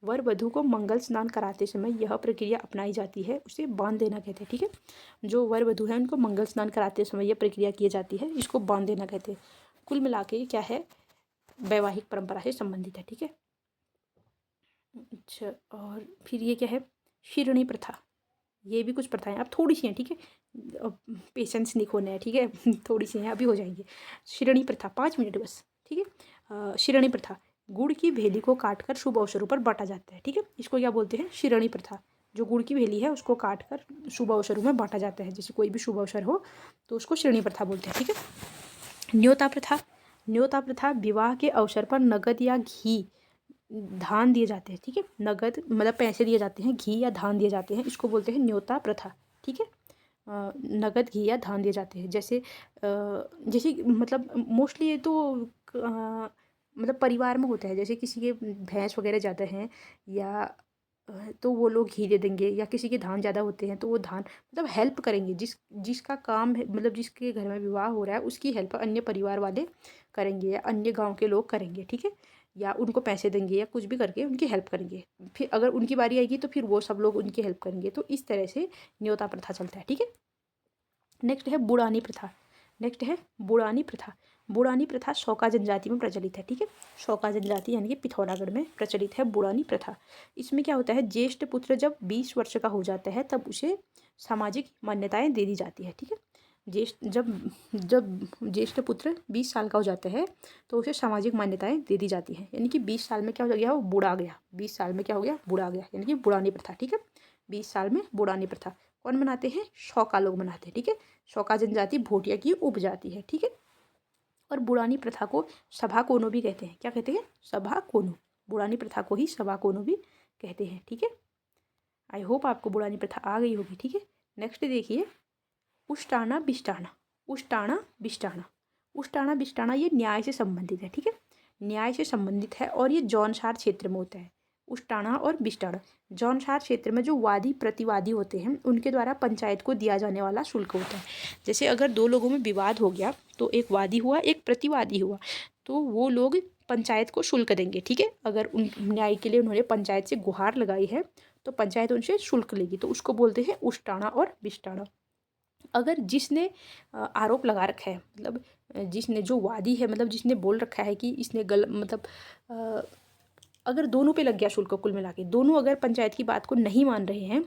वर वधु को मंगल स्नान कराते समय यह प्रक्रिया अपनाई जाती है, उसे बांध देना कहते हैं। ठीक है, जो वर वधु है उनको मंगल स्नान कराते समय यह प्रक्रिया की जाती है, इसको बांध देना कहते हैं। कुल मिला के क्या है? वैवाहिक परंपरा से संबंधित है। ठीक है, अच्छा, और फिर ये क्या है? शिरणी प्रथा। ये भी कुछ प्रथाएं, अब थोड़ी सी हैं। ठीक है, अब पेशेंस नहीं खोना है। ठीक है, थोड़ी सी हैं, अभी हो जाएंगे। शिरणी प्रथा, 5 मिनट बस। ठीक है, शिरणी प्रथा, गुड़ की भेली को काटकर शुभ अवसरों पर बांटा जाता है। ठीक है, इसको क्या बोलते हैं? शिरणी प्रथा। जो गुड़ की भेली है उसको काट कर शुभ अवसरों में बांटा जाता है, जैसे कोई भी शुभ अवसर हो तो उसको शिरणी प्रथा बोलते हैं। ठीक है, न्योता प्रथा। न्योता प्रथा, विवाह के अवसर पर नगद या घी, धान दिए जाते हैं। ठीक है, नगद मतलब पैसे दिए जाते हैं, घी या धान दिए जाते हैं, इसको बोलते हैं न्योता प्रथा। ठीक है, नगद घी या धान दिए जाते हैं, जैसे जैसे मतलब मोस्टली ये तो मतलब परिवार में होता है, जैसे किसी के भैंस वगैरह ज़्यादा हैं या तो वो लोग घी दे देंगे, या किसी के धान ज़्यादा होते हैं तो वो धान मतलब हेल्प करेंगे, जिसका काम है, मतलब जिसके घर में विवाह हो रहा है उसकी हेल्प अन्य परिवार वाले करेंगे या अन्य गांव के लोग करेंगे। ठीक है, या उनको पैसे देंगे या कुछ भी करके उनकी हेल्प करेंगे, फिर अगर उनकी बारी आएगी तो फिर वो सब लोग उनकी हेल्प करेंगे, तो इस तरह से न्योता प्रथा चलता है। ठीक है, नेक्स्ट है बुड़ानी प्रथा। नेक्स्ट है बुड़ानी प्रथा। बुड़ानी प्रथा शौका जनजाति में प्रचलित है। ठीक है, शौका जनजाति यानी कि पिथौरागढ़ में प्रचलित है बुड़ानी प्रथा। इसमें क्या होता है? ज्येष्ठ पुत्र जब 20 वर्ष का हो जाता है तब उसे सामाजिक मान्यताएं दे दी जाती है। ठीक है, जब ज्येष्ठ पुत्र 20 साल का हो जाता है तो उसे सामाजिक मान्यताएं दे दी जाती हैं, यानी कि 20 साल में क्या हो गया? वो बूढ़ा गया। 20 साल में क्या हो गया? बूढ़ा गया, यानी कि बुड़ानी प्रथा। ठीक है, 20 साल में बुड़ानी प्रथा कौन मनाते हैं? शौका लोग मनाते हैं। ठीक है, शौका जनजाति भोटिया की उपजाति है। ठीक है, और बुड़ानी प्रथा को सभा कोनो भी कहते हैं। क्या कहते हैं? सभा कोनो। बुड़ानी प्रथा को ही सभा कोनो भी कहते हैं। ठीक है, आई होप आपको बुड़ानी प्रथा आ गई होगी। ठीक है, नेक्स्ट देखिए उष्टाना बिष्टाना। उष्टाना बिष्टाना, उष्टाना बिष्टाना ये न्याय से संबंधित है। ठीक है, न्याय से संबंधित है और ये जौनसार क्षेत्र में होता है। उष्टाना और बिष्टाना, जौनसार क्षेत्र में जो वादी प्रतिवादी होते हैं उनके द्वारा पंचायत को दिया जाने वाला शुल्क होता है। जैसे अगर दो लोगों में विवाद हो गया तो एक वादी हुआ एक प्रतिवादी हुआ, तो वो लोग पंचायत को शुल्क देंगे, ठीक है। अगर उन न्याय के लिए उन्होंने पंचायत से गुहार लगाई है तो पंचायत उनसे शुल्क लेगी, तो उसको बोलते हैं उष्टाणा और विष्टाणा। अगर जिसने आरोप लगा रखा है, मतलब जिसने, जो वादी है, मतलब जिसने बोल रखा है कि इसने मतलब अगर दोनों पे लग गया शुल्क, कुल मिला के दोनों अगर पंचायत की बात को नहीं मान रहे हैं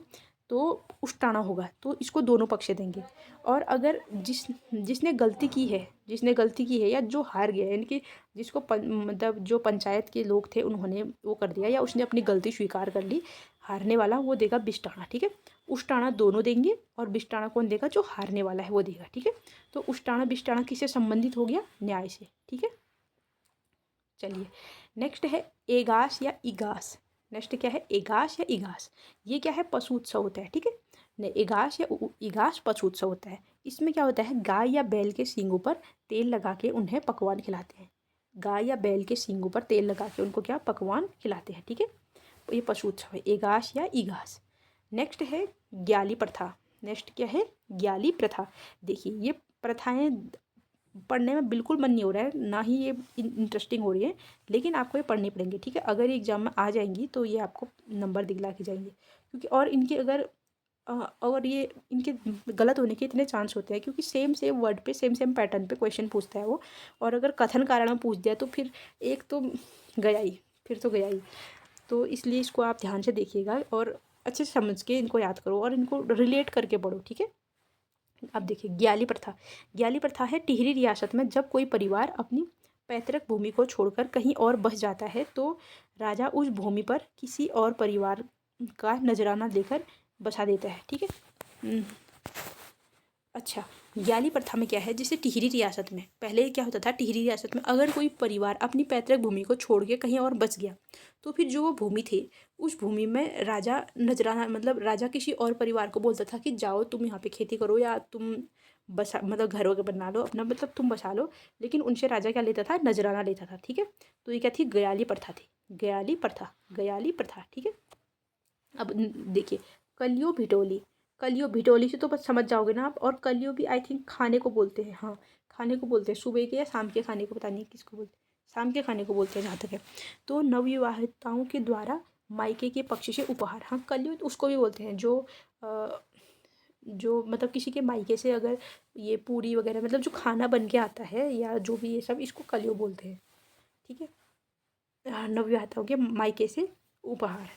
तो उष्टाना होगा, तो इसको दोनों पक्ष देंगे। और अगर जिसने गलती की है या जो हार गया है, यानी कि जिसको मतलब जो पंचायत के लोग थे उन्होंने वो कर दिया या उसने अपनी गलती स्वीकार कर ली, हारने वाला वो देगा बिष्टाना, ठीक है। उष्टाना दोनों देंगे और बिष्टाना कौन देगा, जो हारने वाला है वो देगा, ठीक है। तो उष्टाना बिष्टाना किससे संबंधित हो गया, न्याय से, ठीक है। चलिए नेक्स्ट है एगास या इगास। नेक्स्ट क्या है, एगास या इगास। ये क्या है, पशु उत्सव होता है, ठीक है। नहीं, एगास या इगास पशु उत्सव होता है। इसमें क्या होता है, गाय या बैल के सींगों पर तेल लगा के उन्हें पकवान खिलाते हैं। गाय या बैल के सींगों पर तेल लगा के उनको क्या, पकवान खिलाते हैं, ठीक है। ये पशु उत्सव है, एगास या इगास। नेक्स्ट है ग्याली प्रथा। नेक्स्ट क्या है, ग्याली प्रथा। देखिए ये प्रथाएं पढ़ने में बिल्कुल मन नहीं हो रहा है, ना ही ये इंटरेस्टिंग हो रही है, लेकिन आपको ये पढ़नी पड़ेंगी, ठीक है। अगर ये एग्जाम में आ जाएंगी तो ये आपको नंबर दिखला के जाएंगे, क्योंकि और इनके अगर और ये इनके गलत होने के इतने चांस होते हैं, क्योंकि सेम सेम वर्ड पे सेम सेम पैटर्न पे क्वेश्चन पूछता है वो। और अगर कथन कारण में पूछ दिया तो फिर एक तो गया ही, फिर तो गया ही। तो इसलिए इसको आप ध्यान से देखिएगा और अच्छे से समझ के इनको याद करो और इनको रिलेट करके पढ़ो, ठीक है। अब देखिए ग्याली प्रथा। ग्याली प्रथा है टिहरी रियासत में जब कोई परिवार अपनी पैतृक भूमि को छोड़कर कहीं और बस जाता है तो राजा उस भूमि पर किसी और परिवार का नजराना देकर बसा देता है, ठीक है। अच्छा, ग्याली प्रथा में क्या है, जैसे टिहरी रियासत में पहले क्या होता था, टिहरी रियासत में अगर कोई परिवार अपनी पैतृक भूमि को छोड़ के कहीं और बस गया तो फिर जो वो भूमि थी उस भूमि में राजा नजराना, मतलब राजा किसी और परिवार को बोलता था कि जाओ तुम यहाँ पे खेती करो या तुम बसा, मतलब घर वगैरह बना लो अपना, मतलब तुम बसा लो। लेकिन उनसे राजा क्या लेता था, नजराना लेता था, ठीक है। तो ये क्या थी, गयाली प्रथा थी, गयाली प्रथा, गयाली प्रथा, ठीक है। अब देखिए कलियो भिटोली। कलियो भिटोली से तो बस समझ जाओगे ना आप। और कलियो भी आई थिंक खाने को बोलते हैं, हाँ खाने को बोलते हैं, सुबह के या शाम के खाने को, पता नहीं किसको बोलते हैं, शाम के खाने को बोलते हैं जहाँ तक है। तो नवविवाहिताओं के द्वारा मायके के पक्ष से उपहार, हाँ कलियो तो उसको भी बोलते हैं जो मतलब किसी के मायके से अगर ये पूरी वगैरह, मतलब जो खाना बन के आता है या जो भी ये सब, इसको कलियो बोलते हैं, ठीक है। नवविवाहिताओं के मायके से उपहार।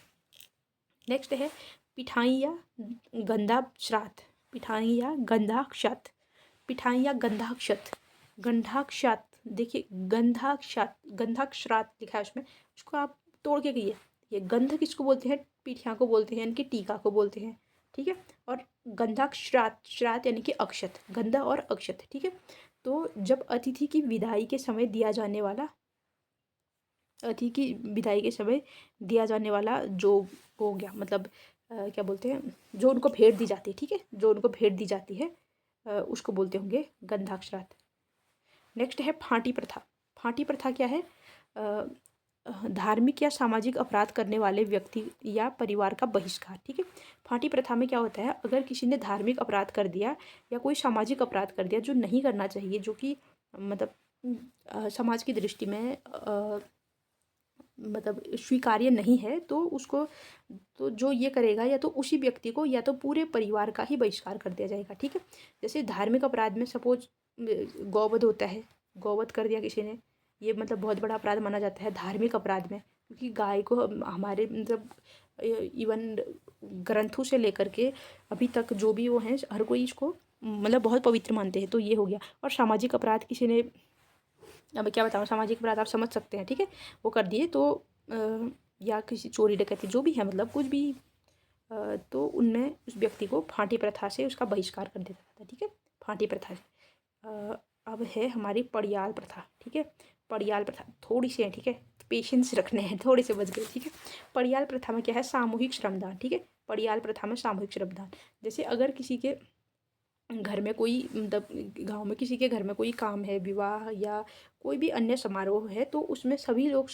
नेक्स्ट है पिठाई या गंधाक्षत। पिठाई या गंधाक्षत। पिठाई या गंधाक्षत। गंधाक्षत, देखिए गंधाक्षत, गंधाक्षरात लिखा है उसमें, उसको आप तोड़ के कहिए। ये गंध किसको बोलते हैं, पीठिया को बोलते हैं, इनकी टीका को बोलते हैं, ठीक है। और गंधाक्षरात, श्रात यानी कि अक्षत, गंधा और अक्षत, ठीक है। तो जब अतिथि की विदाई के समय दिया जाने वाला, अतिथि की विदाई के समय दिया जाने वाला जो हो गया, मतलब क्या बोलते हैं, जो उनको भेंट दी जाती है, ठीक है, जो उनको भेंट दी जाती है उसको बोलते होंगे गंधाक्षरात। नेक्स्ट है फांटी प्रथा। फांटी प्रथा क्या है, धार्मिक या सामाजिक अपराध करने वाले व्यक्ति या परिवार का बहिष्कार, ठीक है। फांटी प्रथा में क्या होता है, अगर किसी ने धार्मिक अपराध कर दिया या कोई सामाजिक अपराध कर दिया जो नहीं करना चाहिए, जो कि मतलब समाज की दृष्टि में मतलब स्वीकार्य नहीं है, तो उसको, तो जो ये करेगा या तो उसी व्यक्ति को या तो पूरे परिवार का ही बहिष्कार कर दिया जाएगा, ठीक है। जैसे धार्मिक अपराध में सपोज गौवध होता है, गौवध कर दिया किसी ने, ये मतलब बहुत बड़ा अपराध माना जाता है धार्मिक अपराध में, क्योंकि गाय को हमारे मतलब इवन ग्रंथों से लेकर के अभी तक जो भी वो हैं हर कोई इसको मतलब बहुत पवित्र मानते हैं, तो ये हो गया। और सामाजिक अपराध किसी ने, अब क्या बताऊँ, सामाजिक अपराध आप समझ सकते हैं, ठीक है, वो कर दिए तो या किसी चोरी डकैती जो भी है, मतलब कुछ भी तो उनमें उस व्यक्ति को फांटी प्रथा से उसका बहिष्कार कर देता था, ठीक है, फांटी प्रथा से। अब है हमारी पड़ियाल प्रथा, ठीक है। पड़ियाल प्रथा थोड़ी सी है, ठीक है, पेशेंस रखने हैं, थोड़े से बच गए, ठीक है। पड़ियाल प्रथा में क्या है, सामूहिक श्रमदान, ठीक है। पड़ियाल प्रथा में सामूहिक श्रमदान, जैसे अगर किसी के घर में कोई, मतलब गांव में किसी के घर में कोई काम है, विवाह या कोई भी अन्य समारोह है, तो उसमें सभी लोग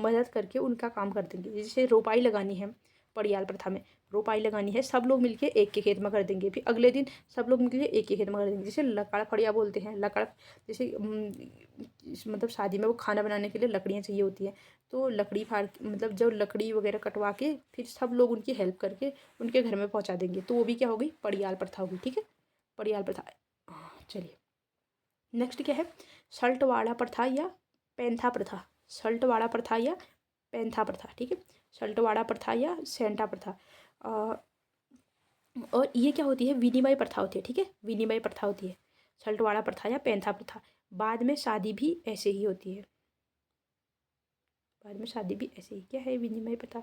मदद करके उनका काम कर देंगे। जैसे रोपाई लगानी है पड़ियाल प्रथा में रोपाई लगानी है, सब लोग मिलके एक के खेत में कर देंगे, फिर अगले दिन सब लोग मिलके एक के खेत में कर देंगे। जैसे लकड़ा फड़िया बोलते हैं, लकड़ा जैसे मतलब शादी में वो खाना बनाने के लिए लकड़ियाँ चाहिए होती हैं, तो लकड़ी फाड़ मतलब जो लकड़ी वगैरह कटवा के फिर सब लोग उनकी हेल्प करके उनके घर में पहुँचा देंगे, तो वो भी क्या हो गई, पड़ियाल प्रथा होगी। ठीक है, पड़ियाल प्रथा। चलिए नेक्स्ट क्या है, सल्टवाड़ा प्रथा या पैंथा प्रथा। सल्टवाड़ा प्रथा या पैंथा प्रथा। ठीक है, सल्टवाड़ा प्रथा या सेंटा प्रथा। और ये क्या होती है, विनिमय प्रथा होती है। ठीक है, विनिमय प्रथा होती है, सल्टवाड़ा प्रथा या पैंथा प्रथा। बाद में शादी भी ऐसे ही होती है, बाद में शादी भी ऐसे ही। क्या है विनिमय प्रथा,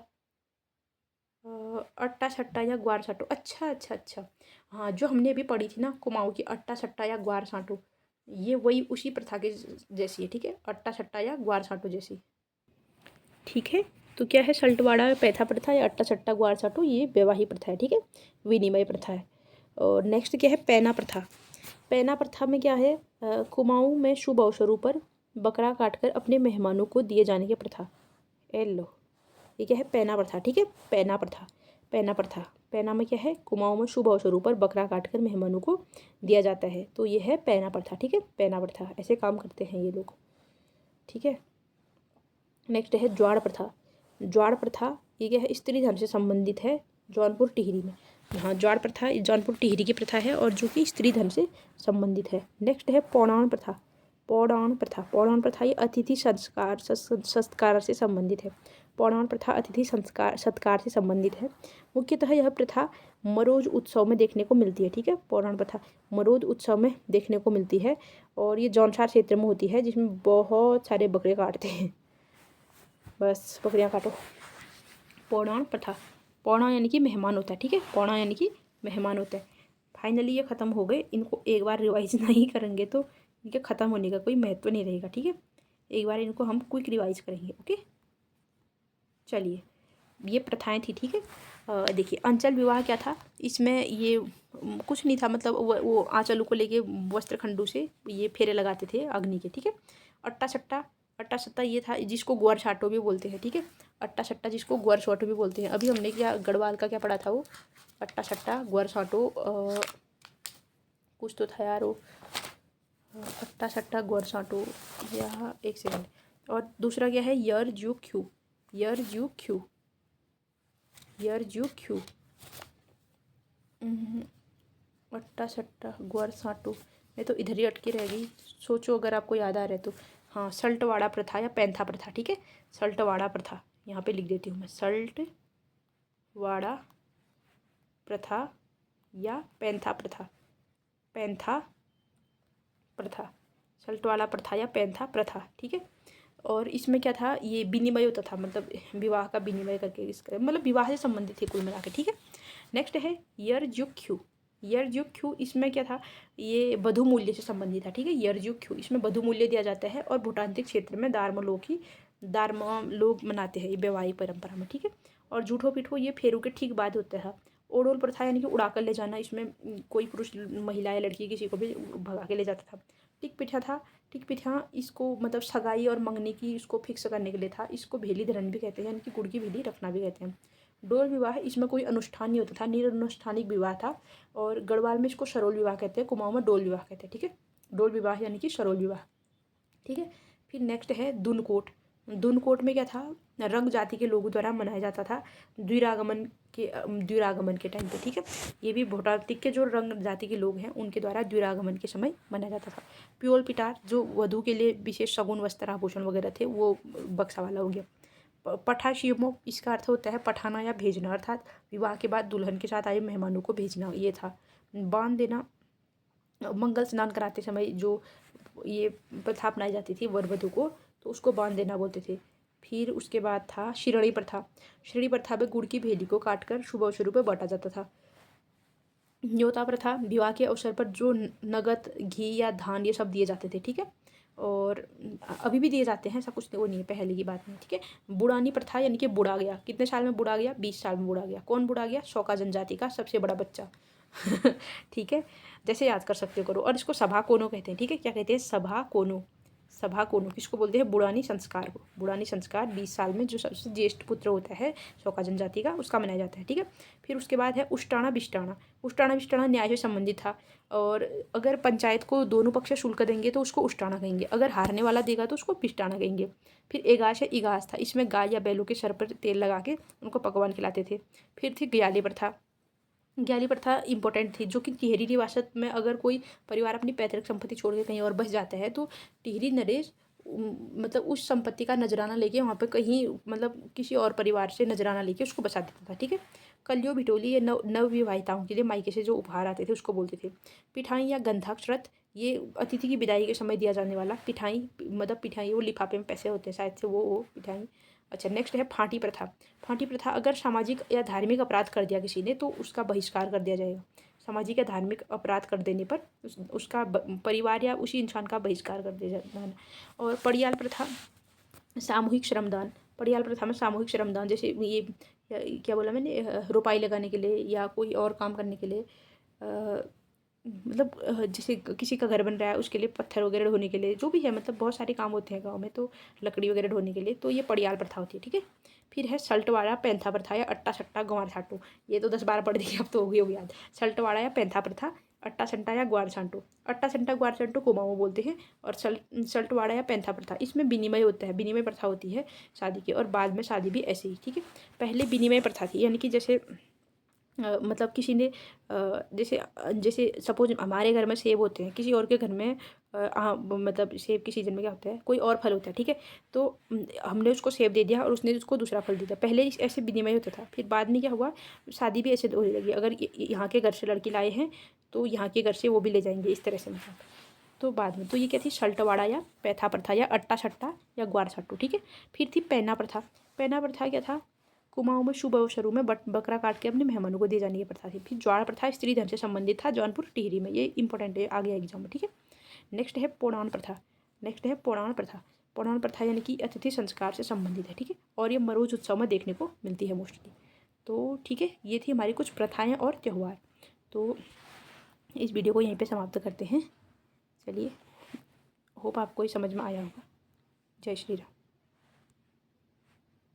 अट्टा सट्टा या ग्वार साटो। अच्छा अच्छा अच्छा, हाँ जो हमने अभी पढ़ी थी ना कुमाऊँ की, अट्टा सट्टा या ग्वार साटो, ये वही उसी प्रथा के जैसी है। ठीक है, अट्टा सट्टा या ग्वार साटो जैसी। ठीक है, तो क्या है, सल्टवाड़ा पैथा प्रथा या अट्टा सट्टा ग्वार साटो, ये वैवाहिक प्रथा है। ठीक है, विनिमय प्रथा है। और नेक्स्ट क्या है, पैना प्रथा। पैना प्रथा में क्या है, कुमाऊँ में शुभ अवसरों पर बकरा काटकर अपने मेहमानों को दिए जाने की प्रथा। लो, ये क्या है, पैना प्रथा। ठीक है, पैना प्रथा, पैना प्रथा। पैना में क्या है, कुमाऊँ में शुभ अवसरों पर बकरा काटकर मेहमानों को दिया जाता है, तो ये है पैना प्रथा। ठीक है, पैना प्रथा, ऐसे काम करते हैं ये लोग। ठीक है, नेक्स्ट है ज्वाड़ प्रथा। ज्वाड़ प्रथा ये क्या है, स्त्री धर्म से संबंधित है, जौनपुर टिहरी में। हाँ, ज्वाड़ प्रथा जौनपुर टिहरी की प्रथा है और जो कि स्त्री धर्म से संबंधित है। नेक्स्ट है पौड़ान प्रथा। पौड़ान प्रथा, पौड़ान प्रथा ये अतिथि सत्कार से संबंधित है। पौड़ान प्रथा अतिथि संस्कार सत्कार से संबंधित है। मुख्यतः यह प्रथा मरोज उत्सव में देखने को मिलती है। ठीक है, पौड़ान प्रथा मरोज उत्सव में देखने को मिलती है और ये जौनसार क्षेत्र में होती है, जिसमें बहुत सारे बकरे काटते हैं, बस बकरियाँ काटो। पौड़ान प्रथा, पौड़ा यानी कि मेहमान होता है। ठीक है, पौड़ा यानी कि मेहमान होता है। फाइनली ये ख़त्म हो गए, इनको एक बार रिवाइज नहीं करेंगे तो इनके ख़त्म होने का कोई महत्व नहीं रहेगा। ठीक है, एक बार इनको हम क्विक रिवाइज करेंगे। ओके, चलिए ये प्रथाएं थी। ठीक है, देखिए अंचल विवाह क्या था, इसमें ये कुछ नहीं था, मतलब वो आंचलों को लेके वस्त्र खंडों से ये फेरे लगाते थे अग्नि के। ठीक है, अट्टा सट्टा, अट्टा सट्टा ये था जिसको ग्वार साटो भी बोलते हैं। ठीक है, अट्टा सट्टा जिसको ग्वार साटो भी बोलते हैं। अभी हमने क्या गढ़वाल का क्या पढ़ा था, वो अट्टा सट्टा ग्वार साटो कुछ तो था यार वो, अट्टा सट्टा ग्वार साटो, या एक सेकंड। और दूसरा क्या है, यर जू क्यू, यर जू क्यू, यर जू क्यू, अट्टा सट्टा ग्वार साटो। मैं तो इधर ही अटकी रह गई, सोचो अगर आपको याद आ रहा है तो। हाँ, सल्टवाड़ा प्रथा या पैंथा प्रथा। ठीक है, सल्टवाड़ा प्रथा, यहाँ पे लिख देती हूँ मैं, सल्टवाड़ा प्रथा या पैंथा प्रथा, पैंथा प्रथा, सल्टवाड़ा प्रथा या पैंथा प्रथा। ठीक है, और इसमें क्या था, ये विनिमय होता था, मतलब विवाह का विनिमय करके, इसका मतलब विवाह से संबंधित है कुल मिला के। ठीक है, नेक्स्ट है यरजुक्यू। यरजुक्यू इसमें क्या था, ये वधु मूल्य से संबंधित था। ठीक है, यरजुक्यू इसमें वधु मूल्य दिया जाता है और भूटांतिक क्षेत्र में दारमा लोग मनाते हैं ये वैवाहिक परंपरा में। ठीक है, और जूठो पीठो ये फेरू के ठीक बाद होता है। ओडोल प्रथा यानी कि उड़ाकर ले जाना, इसमें कोई पुरुष महिला या लड़की किसी को भी भगा के ले जाता था। टिक पिठा था, टिक पिठा इसको मतलब सगाई और मंगनी की इसको फिक्स करने के लिए था, इसको भेली धरन भी कहते हैं, यानी कि गुड़ की भेली रखना भी कहते हैं। डोल विवाह इसमें कोई अनुष्ठान नहीं होता था, निरानुष्ठानिक विवाह था, और गढ़वाल में इसको सरोल विवाह कहते हैं, कुमाऊँ में डोल विवाह कहते हैं। ठीक है, डोल विवाह यानी कि सरोल विवाह। ठीक है, फिर नेक्स्ट है दुनकोट। दुनकोट में क्या था, रंग जाति के लोगों द्वारा मनाया जाता था द्विरागमन के टाइम पे। ठीक है, ये भी भोटातिक के जो रंग जाति के लोग हैं उनके द्वारा द्विरागमन के समय मनाया जाता था। प्योल पिटार जो वधु के लिए विशेष शगुन वस्त्र आभूषण वगैरह थे, वो बक्सा वाला हो गया। पठा शिवमो इसका अर्थ होता है पठाना या भेजना, अर्थात विवाह के बाद दुल्हन के साथ आए मेहमानों को भेजना, ये था। बांध देना, मंगल स्नान कराते समय जो ये प्रथा अपनाई जाती थी वर वधु को, तो उसको बांध देना बोलते थे। फिर उसके बाद था शिरणी प्रथा। शिरणी प्रथा में गुड़ की भेली को काटकर शुभ अवसरों पर बांटा जाता था। न्योता प्रथा विवाह के अवसर पर जो नगद घी या धान ये सब दिए जाते थे। ठीक है, और अभी भी दिए जाते हैं, ऐसा कुछ वो नहीं है, पहले की बात नहीं। ठीक है, बुढ़ानी प्रथा यानी कि बुढ़ा गया, कितने साल में बुढ़ा गया, 20 साल में बुढ़ा गया। कौन बुढ़ा गया, शौका जनजाति का सबसे बड़ा बच्चा। ठीक है, जैसे याद कर सकते हो करो। और इसको सभा कोनो कहते हैं। ठीक है, क्या कहते हैं, सभा कोनो, सभा कोनो, किसको बोलते हैं, बुढ़ानी संस्कार को। बुढ़ानी संस्कार 20 साल में जो सबसे ज्येष्ठ पुत्र होता है शौका जनजाति का, उसका मनाया जाता है, ठीक है। फिर उसके बाद है उष्टाणा बिष्टाणा। उष्टाणा बिष्टाणा न्याय से संबंधित था, और अगर पंचायत को दोनों पक्ष शुल्क देंगे तो उसको उष्टाणा कहेंगे, अगर हारने वाला देगा तो उसको बिष्टाणा कहेंगे। फिर एगाश है इगास था, इसमें गाय या बैलों के सर पर तेल लगा के उनको पकवान खिलाते थे। फिर थी ग्याली प्रथा। ग्याली प्रथा इंपॉर्टेंट थी, जो कि टिहरी रियासत में अगर कोई परिवार अपनी पैतृक संपत्ति छोड़ के कहीं और बस जाता है तो टिहरी नरेश मतलब उस संपत्ति का नजराना लेके वहाँ पे कहीं मतलब किसी और परिवार से नजराना लेके उसको बसा देता था, ठीक है। कलियो बिटोली ये नवविवाहिताओं के लिए मायके से जो उपहार आते थे उसको बोलते थे। पिठाई या गंधक, ये अतिथि की विदाई के समय दिया जाने वाला पिठाई, मतलब पिठाई वो लिफाफे में पैसे होते हैं शायद से, वो पिठाई। अच्छा, नेक्स्ट है फांटी प्रथा। फांटी प्रथा अगर सामाजिक या धार्मिक अपराध कर दिया किसी ने तो उसका बहिष्कार कर दिया जाएगा। सामाजिक या धार्मिक अपराध कर देने पर उसका परिवार या उसी इंसान का बहिष्कार कर दिया जाता है। और पड़ियाल प्रथा, सामूहिक श्रमदान। पड़ियाल प्रथा में सामूहिक श्रमदान, जैसे ये क्या बोला मैंने, रोपाई लगाने के लिए या कोई और काम करने के लिए, मतलब जैसे किसी का घर बन रहा है उसके लिए पत्थर वगैरह ढोने के लिए, जो भी है, मतलब बहुत सारे काम होते हैं गांव में, तो लकड़ी वगैरह ढोने के लिए, तो ये पड़ियाल प्रथा होती है, ठीक है। फिर है सल्टवाड़ा पैंथा प्रथा या अट्टा सट्टा ग्वार छाटू। ये तो 10 बार पढ़ दी, अब तो होगी याद। सल्टवाड़ा या पैंथा प्रथा, अट्टा सट्टा या ग्वार छांटू। अट्टा सट्टा ग्वार छांटू कुमाऊं बोलते हैं, और सल्टवाड़ा या पैंथा प्रथा, इसमें विनिमय होता है, विनिमय प्रथा होती है शादी की, और बाद में शादी भी ऐसे ही, ठीक है। पहले विनिमय प्रथा थी, यानी कि जैसे मतलब किसी ने जैसे जैसे सपोज हमारे घर में सेब होते हैं, किसी और के घर में मतलब सेब की सीज़न में क्या होता है, कोई और फल होता है, ठीक है। तो हमने उसको सेब दे दिया और उसने उसको दूसरा फल दे दिया, पहले ऐसे विनिमय होता था। फिर बाद में क्या हुआ, शादी भी ऐसे होने लगी, अगर यहाँ के घर से लड़की लाए हैं तो यहाँ के घर से वो भी ले जाएंगे, इस तरह से मतलब। तो बाद में तो ये क्या थी, सल्टवाड़ा या पैथा प्रथा या अट्टा सट्टा या ग्वार छाटू, ठीक है। फिर थी पैना प्रथा। पैना प्रथा क्या था, कुमाऊं में शुभ अवसरों में बकरा काट के अपने मेहमानों को दिए जाने की प्रथा थी। फिर ज्वार प्रथा स्त्री धन से संबंधित था, जौनपुर टिहरी में, ये इंपॉर्टेंट है, आ गया एग्जाम में, ठीक है। नेक्स्ट है पोड़ान प्रथा। नेक्स्ट है पोड़ान प्रथा। पोड़ान प्रथा यानी कि अतिथि संस्कार से संबंधित है, ठीक है, और ये मरोज उत्सव में देखने को मिलती है मोस्टली। तो ठीक है, ये थी हमारी कुछ प्रथाएं और त्यौहार। तो इस वीडियो को यहीं पे समाप्त करते हैं। चलिए, होप आपको ये समझ में आया होगा। जय श्री राम।